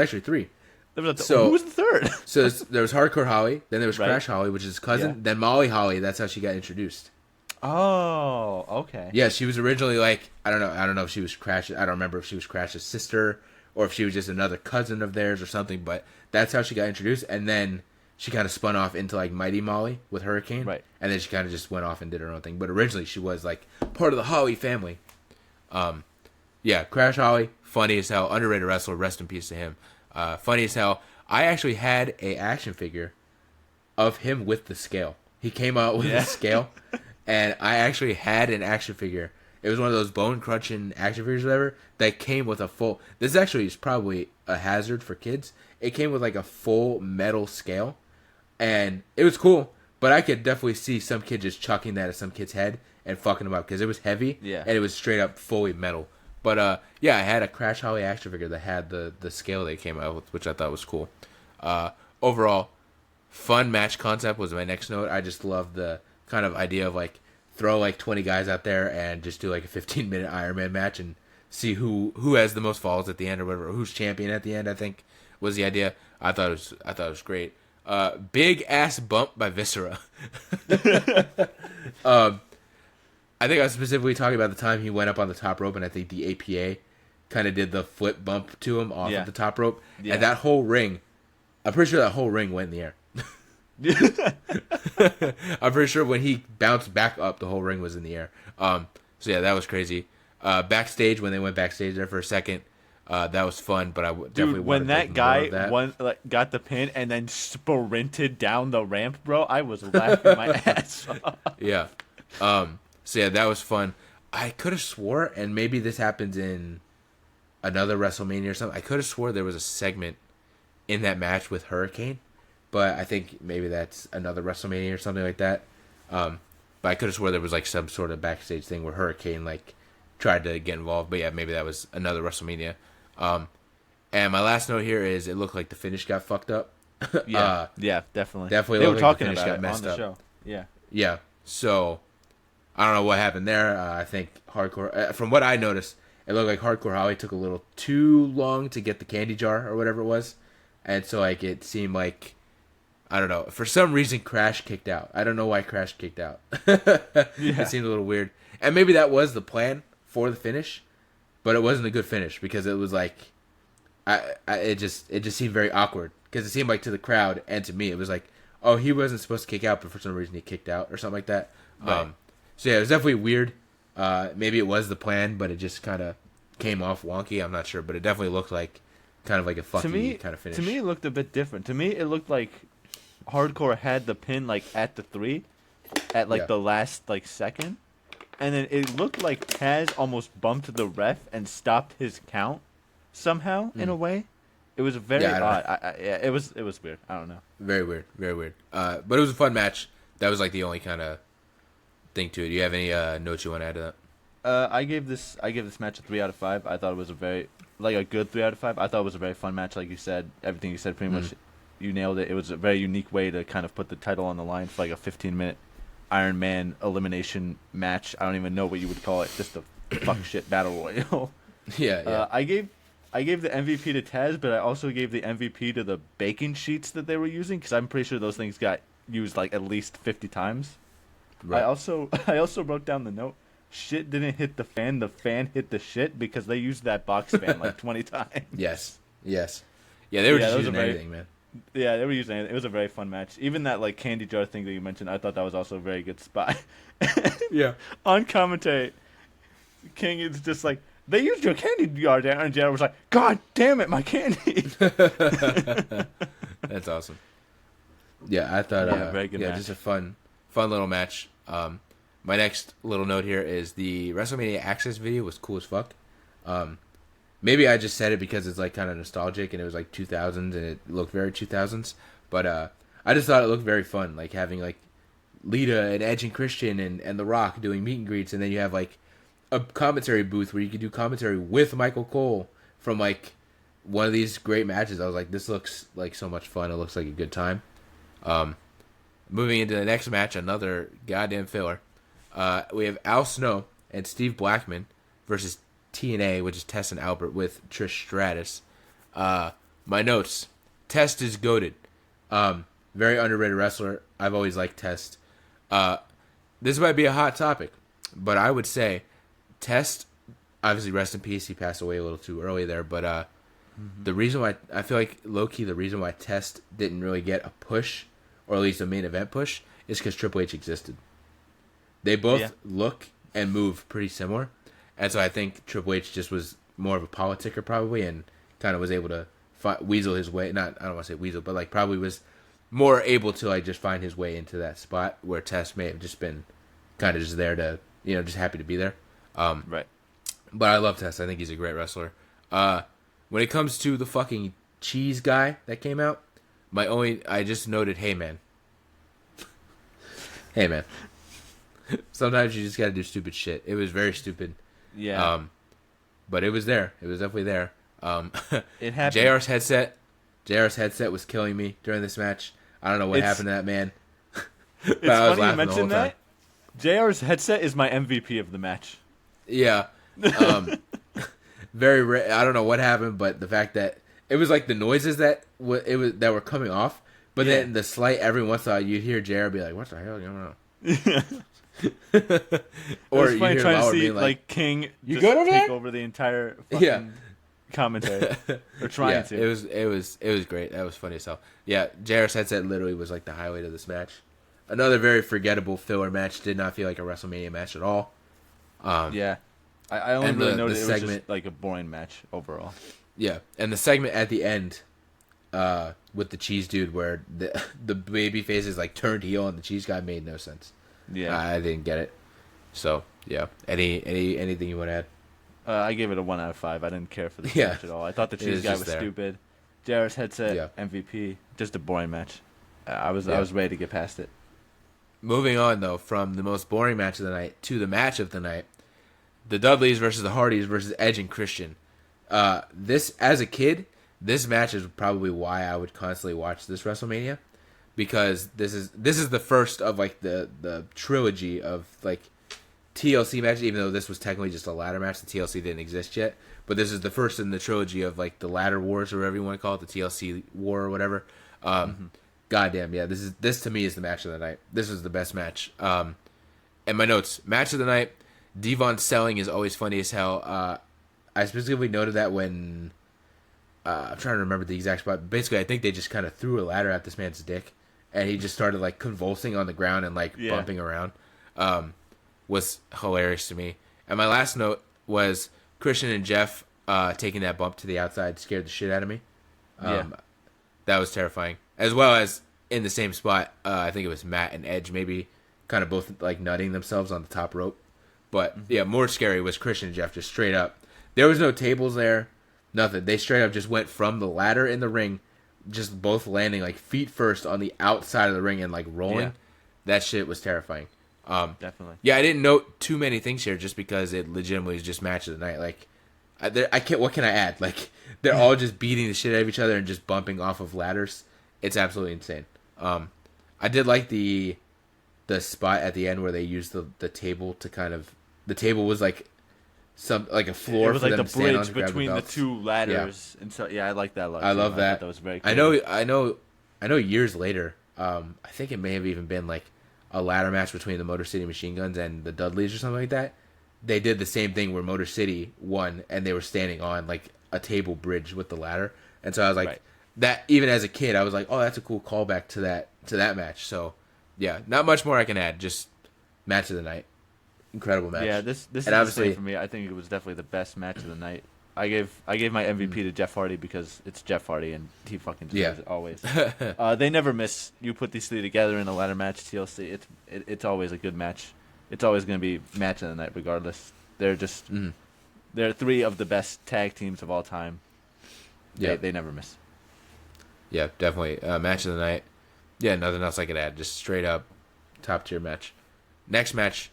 the third? So there was Hardcore Holly, then there was Crash Holly, which is his cousin, then Molly Holly. That's how she got introduced. Oh, okay. Yeah, she was originally like, I don't know if she was Crash's, I don't remember if she was Crash's sister or if she was just another cousin of theirs or something, but that's how she got introduced, and then she kind of spun off into like Mighty Molly with Hurricane, right? And then she kind of just went off and did her own thing. But originally she was like part of the Holly family. Yeah, Crash Holly, funny as hell, underrated wrestler. Rest in peace to him. Funny as hell. I actually had a action figure of him with the scale. He came out with a scale, and I actually had an action figure. It was one of those bone crunching action figures or whatever that came with a full. This actually is probably a hazard for kids. It came with like a full metal scale. And it was cool, but I could definitely see some kid just chucking that at some kid's head and fucking them up because it was heavy and it was straight up fully metal. But yeah, I had a Crash Holly action figure that had the scale they came out with, which I thought was cool. Overall, fun match concept was my next note. I just love the kind of idea of like throw like 20 guys out there and just do like a 15-minute Iron Man match and see who has the most falls at the end or whatever, who's champion at the end. I think was the idea. I thought it was great. Big ass bump by Viscera. I think I was specifically talking about the time he went up on the top rope, and I think the APA kind of did the flip bump to him off of the top rope, and that whole ring, I'm pretty sure that whole ring went in the air. I'm pretty sure when he bounced back up, the whole ring was in the air. So yeah, that was crazy. Backstage, when they went backstage there for a second, that was fun, but I definitely when that guy got the pin and then sprinted down the ramp, bro, I was laughing my ass off. Yeah. So yeah, that was fun. I could have swore, and maybe this happens in another WrestleMania or something. I could have swore there was a segment in that match with Hurricane, but I think maybe that's another WrestleMania or something like that. But I could have swore there was like some sort of backstage thing where Hurricane like tried to get involved. But yeah, maybe that was another WrestleMania. And my last note here is it looked like the finish got fucked up. Yeah, definitely. Definitely. They were like talking the finish about got messed on the up. show. Yeah. Yeah. So I don't know what happened there. I think Hardcore. From what I noticed, it looked like Hardcore Holly took a little too long to get the candy jar or whatever it was, and so like it seemed like I don't know. For some reason, Crash kicked out. I don't know why Crash kicked out. It seemed a little weird, and maybe that was the plan for the finish, but it wasn't a good finish because it was like. It just seemed very awkward because it seemed like to the crowd and to me it was like, oh, he wasn't supposed to kick out, but for some reason he kicked out or something like that. Right. So yeah, it was definitely weird. Maybe it was the plan, but it just kind of came off wonky. I'm not sure, but it definitely looked like kind of like a fucky kind of finish. To me, it looked a bit different. To me, it looked like Hardcore had the pin like at the 3, at like the last like second, and then it looked like Taz almost bumped the ref and stopped his count. Somehow, in a way, it was very odd. It was weird. I don't know. Very weird. But it was a fun match. That was like the only kind of thing to it. Do you have any notes you want to add to I gave this match a 3 out of 5. I thought it was a good 3 out of 5. I thought it was a very fun match, like you said. Everything you said, pretty much, you nailed it. It was a very unique way to kind of put the title on the line for like a 15-minute Iron Man elimination match. I don't even know what you would call it. Just a fuck shit battle royal. Yeah. I gave the MVP to Taz, but I also gave the MVP to the baking sheets that they were using, because I'm pretty sure those things got used like at least 50 times. Right. I also wrote down the note. Shit didn't hit the fan hit the shit, because they used that box fan like 20 times. Yes. Yeah, they were just using anything, man. Yeah, they were using it. It was a very fun match. Even that like candy jar thing that you mentioned, I thought that was also a very good spot. Yeah. On commentary, King is just like, they used your candy jar there, and Jared was like, God damn it, my candy. That's awesome. Yeah, I thought very good match. Just a fun little match. My next little note here is the WrestleMania Access video was cool as fuck. Maybe I just said it because it's like kind of nostalgic and it was like 2000s and it looked very 2000s. But I just thought it looked very fun, like having like Lita and Edge and Christian and The Rock doing meet and greets, and then you have like a commentary booth where you could do commentary with Michael Cole from like one of these great matches. I was like, this looks like so much fun. It looks like a good time. Moving into the next match, another goddamn filler. We have Al Snow and Steve Blackman versus TNA, which is Test and Albert with Trish Stratus. My notes: Test is goated. Very underrated wrestler. I've always liked Test. This might be a hot topic, but I would say Test, obviously rest in peace. He passed away a little too early there, but the reason why I feel like low-key the reason why Test didn't really get a push, or at least a main event push, is because Triple H existed. They both look and move pretty similar, and so I think Triple H just was more of a politicker probably, and kind of was able to weasel his way. Not, I don't want to say weasel, but like probably was more able to like just find his way into that spot where Test may have just been kind of just there to, just happy to be there. Right. But I love Test. I think he's a great wrestler. When it comes to the fucking cheese guy that came out, I just noted, hey man. Hey man. Sometimes you just gotta do stupid shit. It was very stupid. Yeah. But it was there. It was definitely there. It happened. JR's headset was killing me during this match. I don't know what happened to that man. It's funny you mentioned that. JR's headset is my MVP of the match. Yeah. Very rare. I don't know what happened, but the fact that it was like the noises that were coming off, but then the slight every once in a while you'd hear JR be like, "What the hell is going on?" Or you hear trying to see like King you just good over take there? over the entire fucking commentary. Or trying to. It was great. That was funny as hell. Yeah, JR's headset literally was like the highlight of this match. Another very forgettable filler match. Did not feel like a WrestleMania match at all. I only really noticed it was segment, just like a boring match overall. Yeah, and the segment at the end with the cheese dude where the baby face is like turned heel and the cheese guy made no sense. Yeah, I didn't get it. So yeah, anything you want to add? I gave it a 1 out of 5. I didn't care for the match at all. I thought the cheese guy was stupid. JR's headset MVP, just a boring match. I was ready to get past it. Moving on though, from the most boring match of the night to the match of the night, the Dudleys versus the Hardys versus Edge and Christian. This, as a kid, this match is probably why I would constantly watch this WrestleMania, because this is the first of like the trilogy of like TLC matches. Even though this was technically just a ladder match, the TLC didn't exist yet. But this is the first in the trilogy of like the ladder wars, or whatever you want to call it, the TLC war or whatever. Goddamn, yeah, this to me is the match of the night. This is the best match. And my notes: match of the night. Devon's selling is always funny as hell. I specifically noted that when I'm trying to remember the exact spot. Basically, I think they just kind of threw a ladder at this man's dick, and he just started like convulsing on the ground and like bumping around. Was hilarious to me. And my last note was Christian and Jeff taking that bump to the outside scared the shit out of me. That was terrifying. As well as in the same spot, I think it was Matt and Edge maybe kind of both like nutting themselves on the top rope. But yeah, more scary was Christian and Jeff just straight up. There was no tables there, nothing. They straight up just went from the ladder in the ring, just both landing like feet first on the outside of the ring and like rolling. Yeah. That shit was terrifying. Definitely. Yeah, I didn't note too many things here just because it legitimately is just match of the night. Like, I can't. What can I add? Like, they're all just beating the shit out of each other and just bumping off of ladders. It's absolutely insane. I did like the spot at the end where they used the table to kind of, the table was like a floor. It was for like them the to stand on bridge to grab between the belts. two ladders, and so I like that a lot. I too. love I that. thought that was very cool. I know. Years later, I think it may have even been like a ladder match between the Motor City Machine Guns and the Dudleys or something like that. They did the same thing where Motor City won, and they were standing on like a table bridge with the ladder. And so I was like, that. Even as a kid, I was like, oh, that's a cool callback to that match. So yeah, not much more I can add. Just match of the night, incredible match. Yeah, this is and the same for me. I think it was definitely the best match of the night. I gave my MVP to Jeff Hardy because it's Jeff Hardy and he fucking deserves it always. They never miss. You put these three together in a ladder match, TLC. It's always a good match. It's always going to be match of the night regardless. They're just they're three of the best tag teams of all time. Yeah, they never miss. Yeah, definitely match of the night. Yeah, nothing else I could add. Just straight up top tier match. Next match,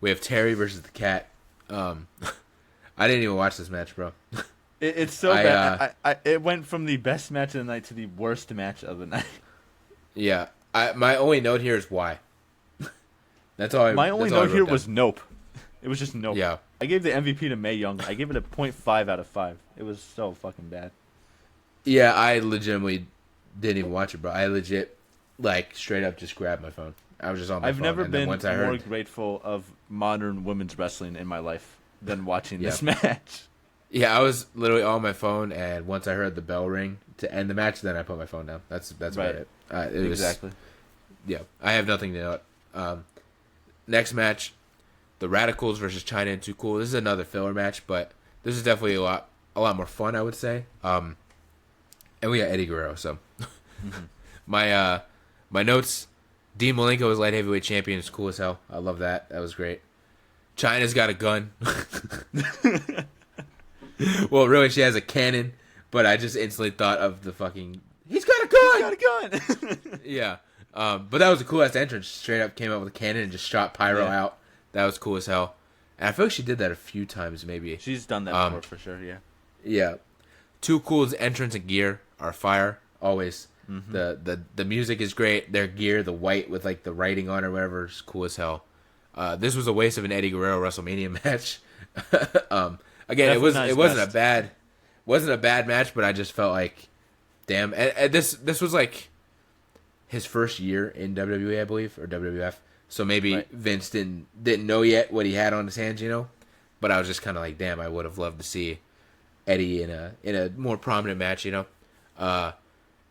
we have Terry versus the Cat. I didn't even watch this match, bro. It's so bad. It went from the best match of the night to the worst match of the night. Yeah, my only note here is why. That's all. My only note here was nope. It was just nope. Yeah. I gave the MVP to Mae Young. I gave it a 0.5 out of 5. It was so fucking bad. Yeah, I legitimately didn't even watch it, bro. I legit, like, straight up just grabbed my phone. I was just on my phone. I've never been once more grateful of modern women's wrestling in my life than watching this match. Yeah, I was literally on my phone, and once I heard the bell ring to end the match, then I put my phone down. That's about it. Exactly. Yeah, I have nothing to note. Next match, the Radicals versus China and Too Cool. This is another filler match, but this is definitely a lot more fun, I would say. And we got Eddie Guerrero. So my notes: Dean Malenko is light heavyweight champion. It's cool as hell. I love that. That was great. China's got a gun. Well, really, she has a cannon, but I just instantly thought of the fucking. He's got a gun. He's got a gun. Yeah. But that was a cool ass entrance. Straight up came out with a cannon and just shot Pyro out. That was cool as hell. And I feel like she did that a few times, maybe. She's done that before for sure. Yeah. Yeah. Too Cool's entrance and gear are fire always. The music is great. Their gear, the white with like the writing on or whatever, is cool as hell. This was a waste of an Eddie Guerrero WrestleMania match. Again, it wasn't a bad match, but I just felt like, damn. And this was like his first year in WWE, I believe, or WWF. So maybe Vince didn't know yet what he had on his hands, you know. But I was just kind of like, damn, I would have loved to see Eddie in a more prominent match, you know.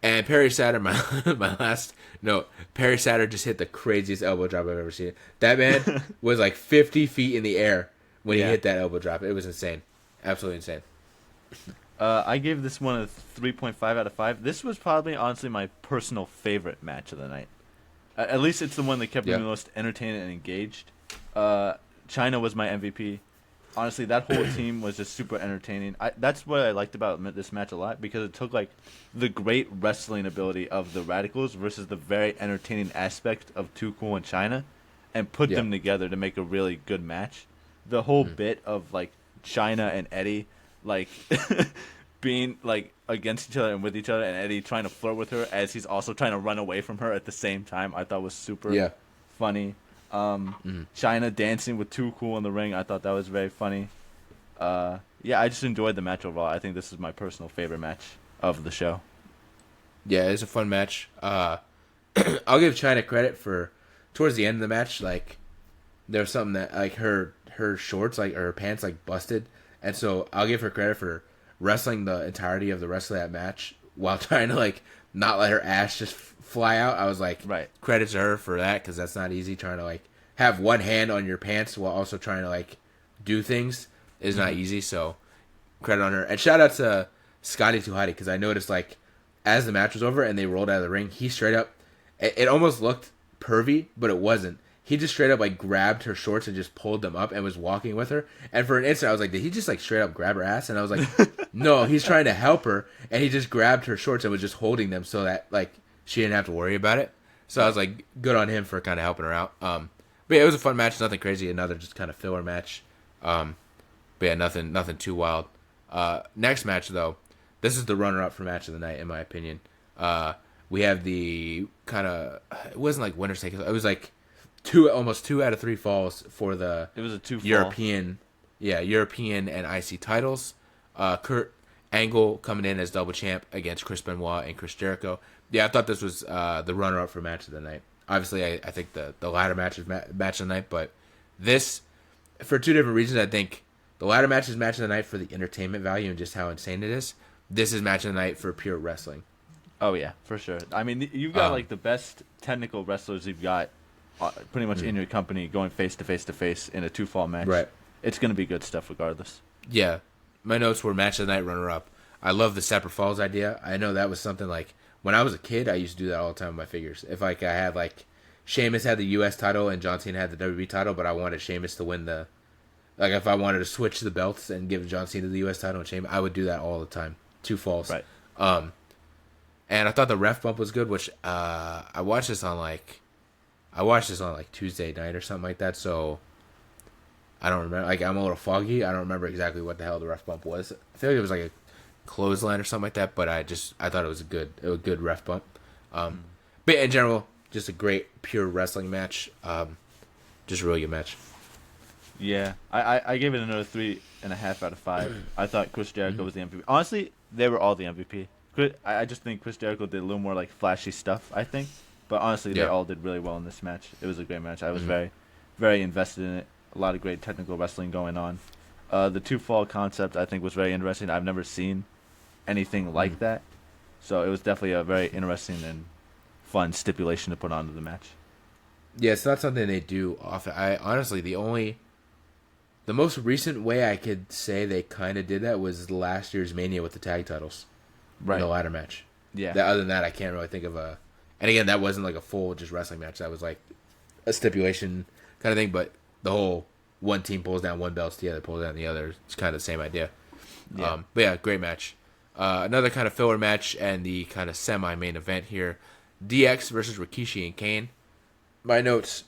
And Perry Saturn, my last note, Perry Saturn just hit the craziest elbow drop I've ever seen. That man was like 50 feet in the air when he hit that elbow drop. It was insane. Absolutely insane. I gave this one a 3.5 out of 5. This was probably, honestly, my personal favorite match of the night. At least it's the one that kept me the most entertained and engaged. China was my MVP. Honestly, that whole team was just super entertaining. That's what I liked about this match a lot, because it took like the great wrestling ability of the Radicals versus the very entertaining aspect of Too Cool and China, and put them together to make a really good match. The whole bit of like China and Eddie like being like against each other and with each other, and Eddie trying to flirt with her as he's also trying to run away from her at the same time, I thought was super funny. China dancing with Too Cool in the ring, I thought that was very funny. I just enjoyed the match overall. I think this is my personal favorite match of the show. Yeah, it's a fun match. I'll give China credit for towards the end of the match, like there was something that like her shorts, like her pants, like busted, and so I'll give her credit for wrestling the entirety of the rest of that match while trying to like not let her ass just fly out. I was like, credit to her for that, because that's not easy, trying to like have one hand on your pants while also trying to like do things is not easy. So credit on her, and shout out to Scotty Tuhati, because I noticed like as the match was over and they rolled out of the ring, he straight up, it almost looked pervy, but it wasn't. He just straight up like grabbed her shorts and just pulled them up and was walking with her. And for an instant, I was like, did he just like straight up grab her ass? And I was like, no, he's trying to help her, and he just grabbed her shorts and was just holding them so that like she didn't have to worry about it. So I was like, good on him for kind of helping her out. But yeah, it was a fun match. Nothing crazy. Another just kind of filler match. But yeah, nothing too wild. Next match though, this is the runner-up for match of the night in my opinion. We have the kind of, it wasn't like winner's take. It was like almost 2 out of 3 falls for the It was a 2-fall. European and IC titles. Kurt Angle coming in as double champ against Chris Benoit and Chris Jericho. Yeah, I thought this was the runner-up for match of the night. Obviously, I think the latter match is match of the night, but this, for 2 different reasons, I think the latter match is match of the night for the entertainment value and just how insane it is. This is match of the night for pure wrestling. Oh yeah, for sure. I mean, you've got like the best technical wrestlers you've got pretty much in your company going face to face in a 2-fall match. Right. It's going to be good stuff regardless. Yeah. My notes were match of the night runner-up. I love the separate falls idea. I know that was something like, when I was a kid, I used to do that all the time with my figures. If like I had like, Sheamus had the U.S. title and John Cena had the WWE title, but I wanted Sheamus to win the, like if I wanted to switch the belts and give John Cena the U.S. title and Sheamus, I would do that all the time. 2 falls. Right. And I thought the ref bump was good, which I watched this on like Tuesday night or something like that, so I don't remember. Like, I'm a little foggy. I don't remember exactly what the hell the ref bump was. I feel like it was like a clothesline or something like that, but I thought it was a good ref bump. But in general, just a great pure wrestling match. Just a really good match. Yeah, I gave it another 3.5 out of 5. I thought Chris Jericho was the MVP. Honestly, they were all the MVP. I just think Chris Jericho did a little more like flashy stuff, I think. But honestly, they all did really well in this match. It was a great match. I was very, very invested in it. A lot of great technical wrestling going on. The 2-fall concept, I think, was very interesting. I've never seen anything like that. So it was definitely a very interesting and fun stipulation to put onto the match. Yeah, it's not something they do often. I honestly, the most recent way I could say they kind of did that was last year's Mania with the tag titles. Right. In the ladder match. Yeah. Other than that, I can't really think of a... And again, that wasn't like a full just wrestling match. That was like a stipulation kind of thing, but the whole one team pulls down one belt, the other pulls down the other. It's kind of the same idea. Yeah. But yeah, great match. Another kind of filler match and the kind of semi-main event here. DX versus Rikishi and Kane. My notes.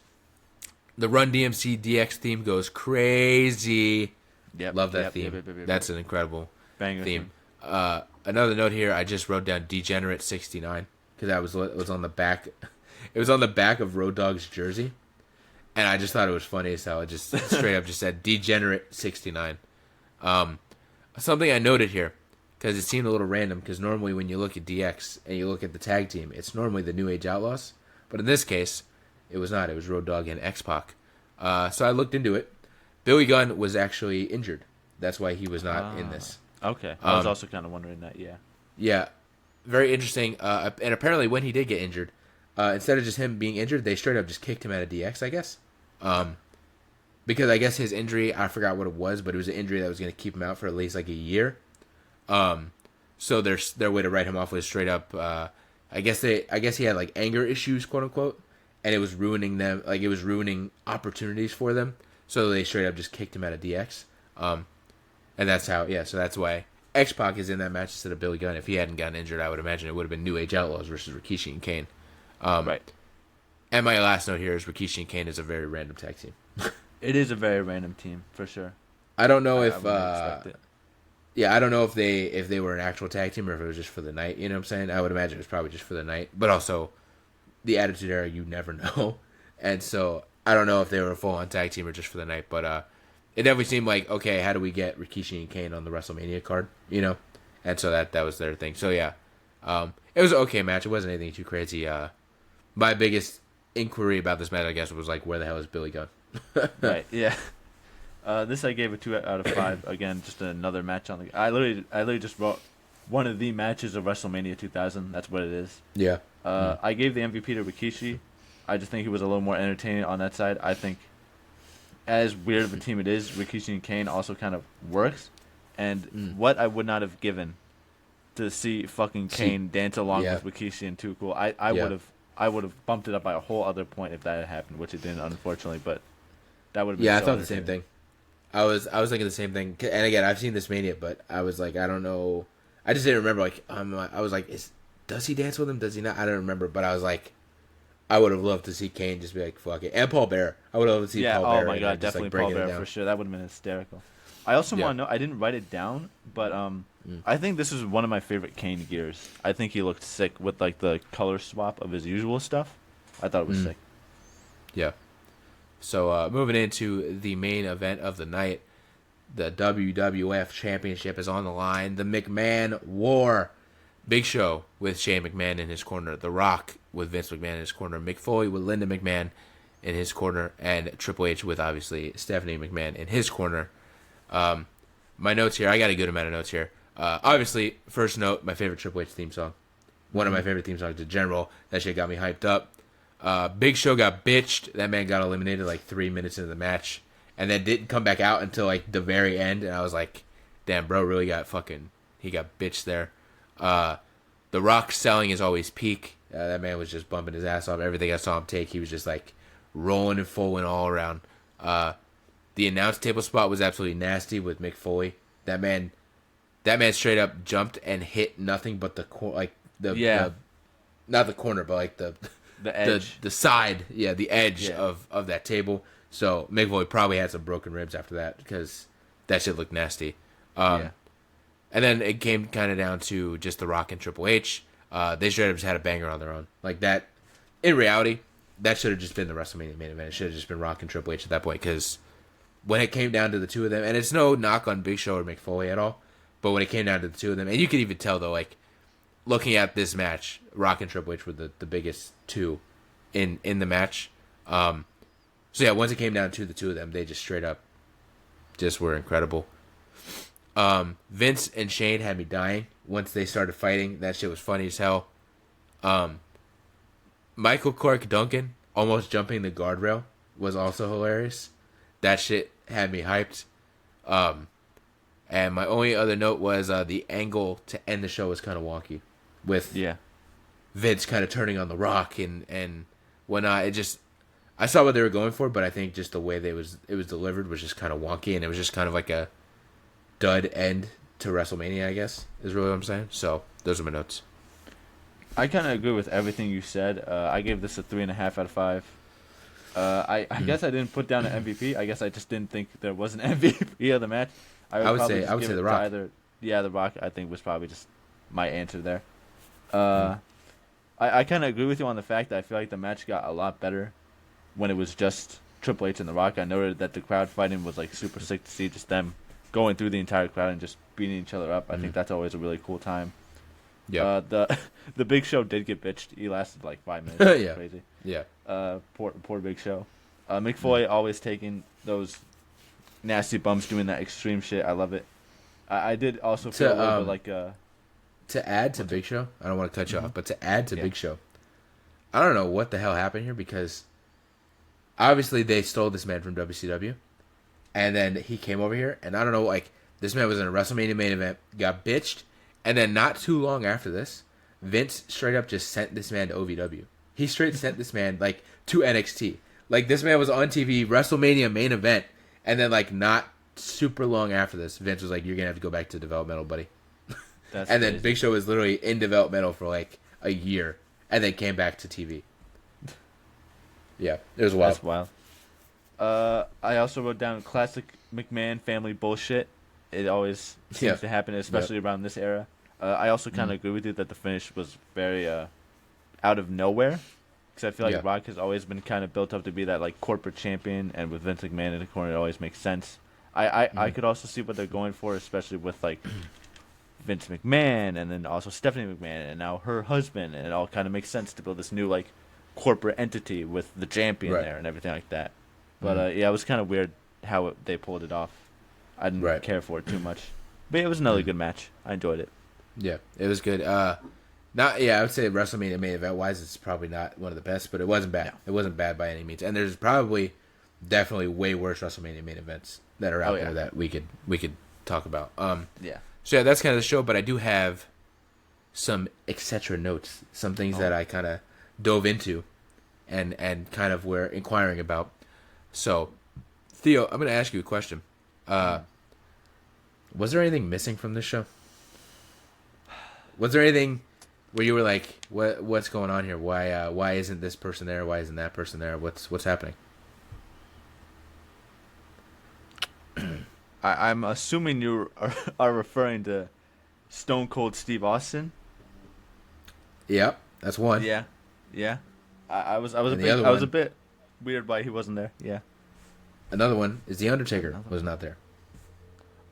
The Run DMC DX theme goes crazy. Yep. Love that theme. Yep. That's an incredible Banger theme. Another note here, I just wrote down Degenerate 69 because it was on the back. It was on the back of Road Dogg's jersey, and I just thought it was funny as hell. It just straight up just said Degenerate 69. Something I noted here because it seemed a little random because normally when you look at DX and you look at the tag team, it's normally the New Age Outlaws, but in this case, it was not. It was Road Dogg and X-Pac. So I looked into it. Billy Gunn was actually injured. That's why he was not in this. Okay. I was also kind of wondering that, yeah. Yeah. Very interesting. And apparently when he did get injured, instead of just him being injured, they straight up just kicked him out of DX, I guess. Because I guess his injury, I forgot what it was, but it was an injury that was going to keep him out for at least like a year. So their way to write him off was straight up, I guess he had like anger issues, quote unquote, and it was ruining them, like it was ruining opportunities for them. So they straight up just kicked him out of DX. And that's how, so that's why X-Pac is in that match instead of Billy Gunn. If he hadn't gotten injured, I would imagine it would have been New Age Outlaws versus Rikishi and Kane. Right. And my last note here is Rikishi and Kane is a very random tag team. It is a very random team, for sure. I don't know if... I I don't know if they were an actual tag team or if it was just for the night. You know what I'm saying? I would imagine it was probably just for the night. But also, the Attitude Era, you never know. And so, I don't know if they were a full-on tag team or just for the night. But it definitely seemed like, okay, how do we get Rikishi and Kane on the WrestleMania card? You know? And so that was their thing. So, yeah. It was an okay match. It wasn't anything too crazy. My biggest inquiry about this match, I guess, was like, where the hell is Billy Gunn? Right, yeah. This I gave a 2 out of 5. Again, just another match on the... I literally just wrote one of the matches of WrestleMania 2000. That's what it is. Yeah. I gave the MVP to Rikishi. I just think he was a little more entertaining on that side. I think, as weird of a team it is, Rikishi and Kane also kind of works. And what I would not have given to see fucking Kane dance along with Rikishi and Too Cool, I would have bumped it up by a whole other point if that had happened, which it didn't, unfortunately. But that would have been I thought the same thing. I was thinking the same thing, and again, I've seen this Mania, but I was like, I don't know, I just didn't remember. Like, I was like, does he dance with him? Does he not? I don't remember, but I was I would have loved to see Kane just be like, fuck it. And Paul Bearer. I would have loved to see Paul Bearer. Oh my god, just, definitely like, Paul breaking it Bearer down. for sure. That would have been hysterical. I also want to know, I didn't write it down, but I think this is one of my favorite Kane gears. I think he looked sick with like the color swap of his usual stuff. I thought it was sick. Yeah. So moving into the main event of the night, the WWF Championship is on the line. The McMahon War. Big Show with Shane McMahon in his corner. The Rock with Vince McMahon in his corner. Mick Foley with Linda McMahon in his corner. And Triple H with, obviously, Stephanie McMahon in his corner. My notes here. I got a good amount of notes here. Obviously, first note, my favorite Triple H theme song. One of my favorite theme songs in general. That shit got me hyped up. Big Show got bitched. That man got eliminated like 3 minutes into the match. And then didn't come back out until like the very end. And I was like, damn, bro really got he got bitched there. The Rock selling is always peak. That man was just bumping his ass off. Everything I saw him take, he was just like rolling and folding all around. The announce table spot was absolutely nasty with Mick Foley. That man straight up jumped and hit nothing but not the corner, but like the edge, the side, the edge of that table. So Mick Foley probably had some broken ribs after that because that shit looked nasty. And then it came kind of down to just The Rock and Triple H. They straight up just had a banger on their own. Like that, in reality, that should have just been the WrestleMania main event. It should have just been Rock and Triple H at that point. Because when it came down to the two of them, and it's no knock on Big Show or Mick Foley at all, but when it came down to the two of them, and you could even tell though, like looking at this match, Rock and Triple H were the biggest two in the match. So yeah, once it came down to the two of them, they just straight up just were incredible. Vince and Shane had me dying once they started fighting. That shit was funny as hell. Michael Clark Duncan almost jumping the guardrail was also hilarious. That shit had me hyped. And my only other note was the angle to end the show was kind of wonky, with Vince kind of turning on The Rock and whatnot. I saw what they were going for, but I think just the way it was delivered was just kind of wonky, and it was just kind of like a dud end to WrestleMania, I guess, is really what I'm saying. So those are my notes. I kind of agree with everything you said. I gave this a 3.5 out of 5. I guess I didn't put down an MVP. I guess I just didn't think there was an MVP of the match. I would say The Rock. The Rock, I think, was probably just my answer there. I kind of agree with you on the fact that I feel like the match got a lot better when it was just Triple H and The Rock. I noted that the crowd fighting was like super sick to see, just them going through the entire crowd and just beating each other up. I think that's always a really cool time. Yeah. The Big Show did get bitched. He lasted like 5 minutes. Yeah. Crazy. Yeah. Poor Big Show. Mick Foley always taking those nasty bumps, doing that extreme shit. I love it. I did also feel a little bit like to add to Big Show. I don't want to cut you off, but to add to Big Show, I don't know what the hell happened here, because obviously they stole this man from WCW, and then he came over here, and I don't know, like, this man was in a WrestleMania main event, got bitched, and then not too long after this, Vince straight up just sent this man to OVW. He straight sent this man, like, to NXT. Like, this man was on TV, WrestleMania main event, and then, like, not super long after this, Vince was like, you're going to have to go back to developmental, buddy. That's and crazy. then Big Show was literally in developmental for, like, a year, and then came back to TV. Yeah, it was wild. That's wild. I also wrote down classic McMahon family bullshit. It always seems to happen, especially around this era. I also kind of agree with you that the finish was very out of nowhere, because I feel like Rock has always been kind of built up to be that like corporate champion, and with Vince McMahon in the corner, it always makes sense. I could also see what they're going for, especially with like Vince McMahon and then also Stephanie McMahon and now her husband, and it all kind of makes sense to build this new like corporate entity with the champion there and everything like that. But it was kind of weird how they pulled it off. I didn't care for it too much, but it was another good match. I enjoyed it. Yeah, it was good. I would say WrestleMania main event wise, it's probably not one of the best, but it wasn't bad. No. It wasn't bad by any means. And there's definitely way worse WrestleMania main events that are out there that we could talk about. So yeah, that's kind of the show. But I do have some etc. notes, some things that I kind of dove into, and kind of were inquiring about. So, Theo, I'm going to ask you a question. Was there anything missing from this show? Was there anything where you were like, what's going on here? Why isn't this person there? Why isn't that person there? What's happening? I'm assuming you are referring to Stone Cold Steve Austin. Yep, that's one. Yeah. I was a bit weird why he wasn't there. Yeah. Another one is The Undertaker was not there.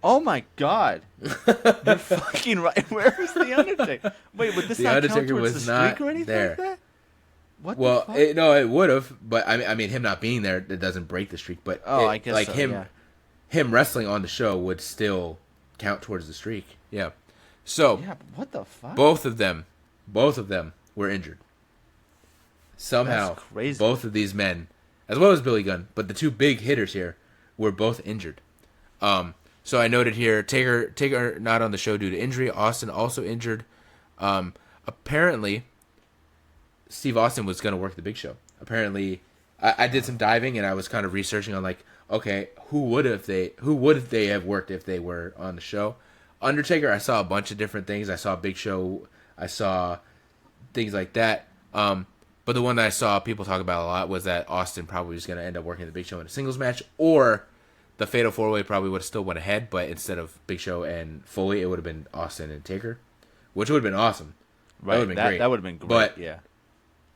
Oh my God! You're fucking right. Where was The Undertaker? Wait, would this The not Undertaker count towards was the not streak or anything there. like that? What Well, the fuck? it would have, but I mean, him not being there, it doesn't break the streak. But I guess like so, him wrestling on the show would still count towards the streak. Yeah. So Yeah, but what the fuck? both of them were injured. Somehow, That's crazy. both of these men, as well as Billy Gunn, but the two big hitters here were both injured. So I noted here, Taker not on the show due to injury. Austin also injured. Apparently, Steve Austin was going to work the Big Show. Apparently, I did some diving and I was kind of researching on like, okay, who would they have worked if they were on the show? Undertaker, I saw a bunch of different things. I saw Big Show. I saw things like that. But the one that I saw people talk about a lot was that Austin probably was going to end up working the Big Show in a singles match, or the Fatal 4-Way probably would have still went ahead, but instead of Big Show and Foley, it would have been Austin and Taker, which would have been awesome. Right, That would have been great. That would have been great. But yeah.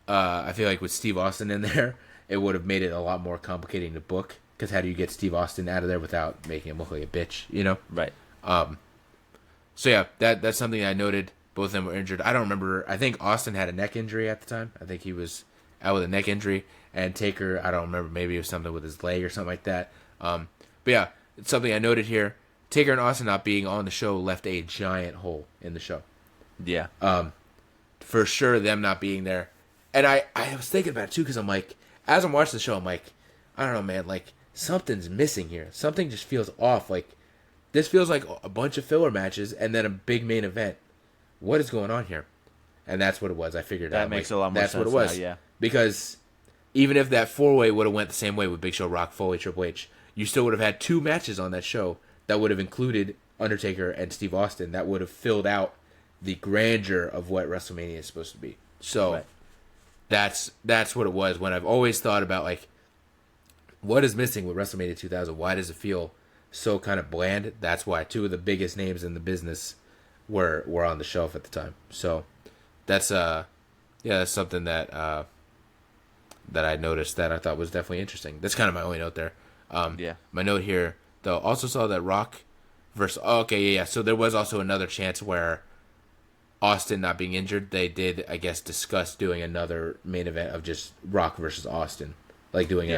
I feel like with Steve Austin in there, it would have made it a lot more complicating to book, because how do you get Steve Austin out of there without making him look like a bitch, you know? Right. So yeah, that's something I noted. Both of them were injured. I don't remember. I think Austin had a neck injury at the time. I think he was out with a neck injury. And Taker, I don't remember. Maybe it was something with his leg or something like that. But yeah, it's something I noted here. Taker and Austin not being on the show left a giant hole in the show. Yeah. For sure, them not being there. And I was thinking about it too, because I'm like, as I'm watching the show, I'm like, I don't know, man. Like, something's missing here. Something just feels off. Like, this feels like a bunch of filler matches and then a big main event. What is going on here? And that's what it was. I figured out. That makes a lot more sense. That's what it was. now, yeah. Because even if that 4-way would have went the same way with Big Show, Rock, Foley, Triple H, you still would have had two matches on that show that would have included Undertaker and Steve Austin. That would have filled out the grandeur of what WrestleMania is supposed to be. So Right. that's what it was. When I've always thought about, like, what is missing with WrestleMania 2000? Why does it feel so kind of bland? That's why two of the biggest names in the business were on the shelf at the time. So that's that's something that that I noticed that I thought was definitely interesting. That's kind of my only note there. Yeah. My note here though also saw that Rock versus so there was also another chance where Austin not being injured, they did, I guess, discuss doing another main event of just Rock versus Austin, like doing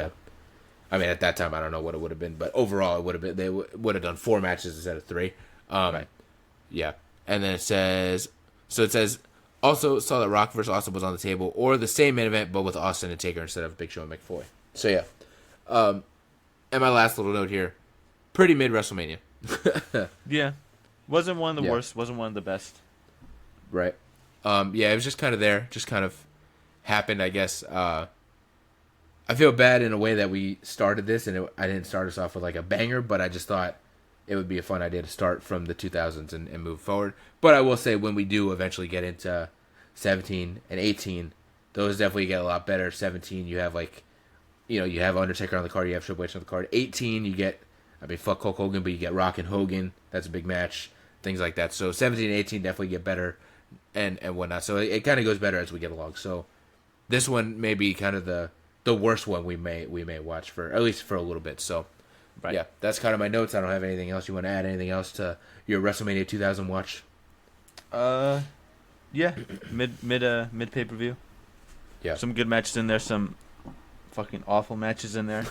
I mean, at that time I don't know what it would have been, but overall it would have been, they would have done 4 matches instead of 3. Right. Yeah. And then it says also saw that Rock versus Austin was on the table, or the same main event but with Austin and Taker instead of Big Show and McFoy. So yeah. And my last little note here, pretty mid WrestleMania. Yeah. Wasn't one of the worst, wasn't one of the best. Right. It was just kind of there, just kind of happened, I guess. I feel bad in a way that we started this, and I didn't start us off with like a banger, but I just thought it would be a fun idea to start from the 2000s and move forward. But I will say, when we do eventually get into 17 and 18, those definitely get a lot better. 17, you have you have Undertaker on the card, you have Triple H on the card. 18, you get, fuck Hulk Hogan, but you get Rock and Hogan. That's a big match. Things like that. So 17 and 18 definitely get better and whatnot. So it kind of goes better as we get along. So this one may be kind of the worst one we may watch for at least for a little bit. So Right. yeah, that's kind of my notes. I don't have anything else. You want to add anything else to your WrestleMania 2000 watch? Yeah, mid pay per view. Yeah, Some good matches in there. Some fucking awful matches in there.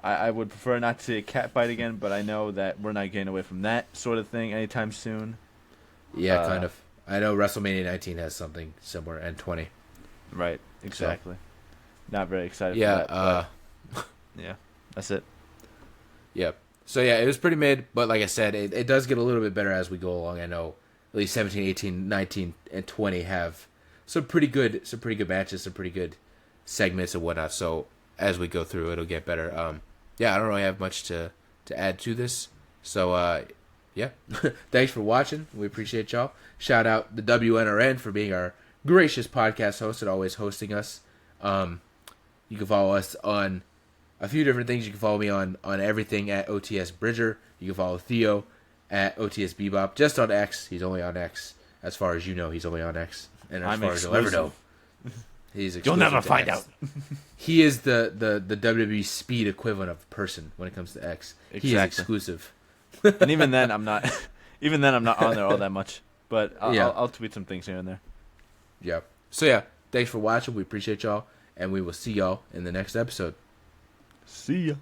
I would prefer not to see a cat fight again, but I know that we're not getting away from that sort of thing anytime soon. Yeah, kind of. I know WrestleMania 19 has something similar, and 20. Right. Exactly. Not very excited. Yeah. For that, yeah. That's it. Yep. So yeah, it was pretty mid, but like I said, it does get a little bit better as we go along. I know at least 17, 18, 19, and 20 have some pretty good matches, some pretty good segments and whatnot. So as we go through, it'll get better. I don't really have much to add to this. So yeah, thanks for watching. We appreciate y'all. Shout out the WNRN for being our gracious podcast host and always hosting us. You can follow us on a few different things. You can follow me on everything at OTS Bridger. You can follow Theo at OTS Bebop. Just on X. He's only on X. As far as you know, he's only on X. And as far as you'll ever know, he's exclusive. You'll never to find X. out. He is the WWE speed equivalent of a person when it comes to X. Exactly. He is exclusive. And even then, I'm not. Even then, I'm not on there all that much. But I'll tweet some things here and there. Yeah. So yeah, thanks for watching. We appreciate y'all, and we will see y'all in the next episode. See ya.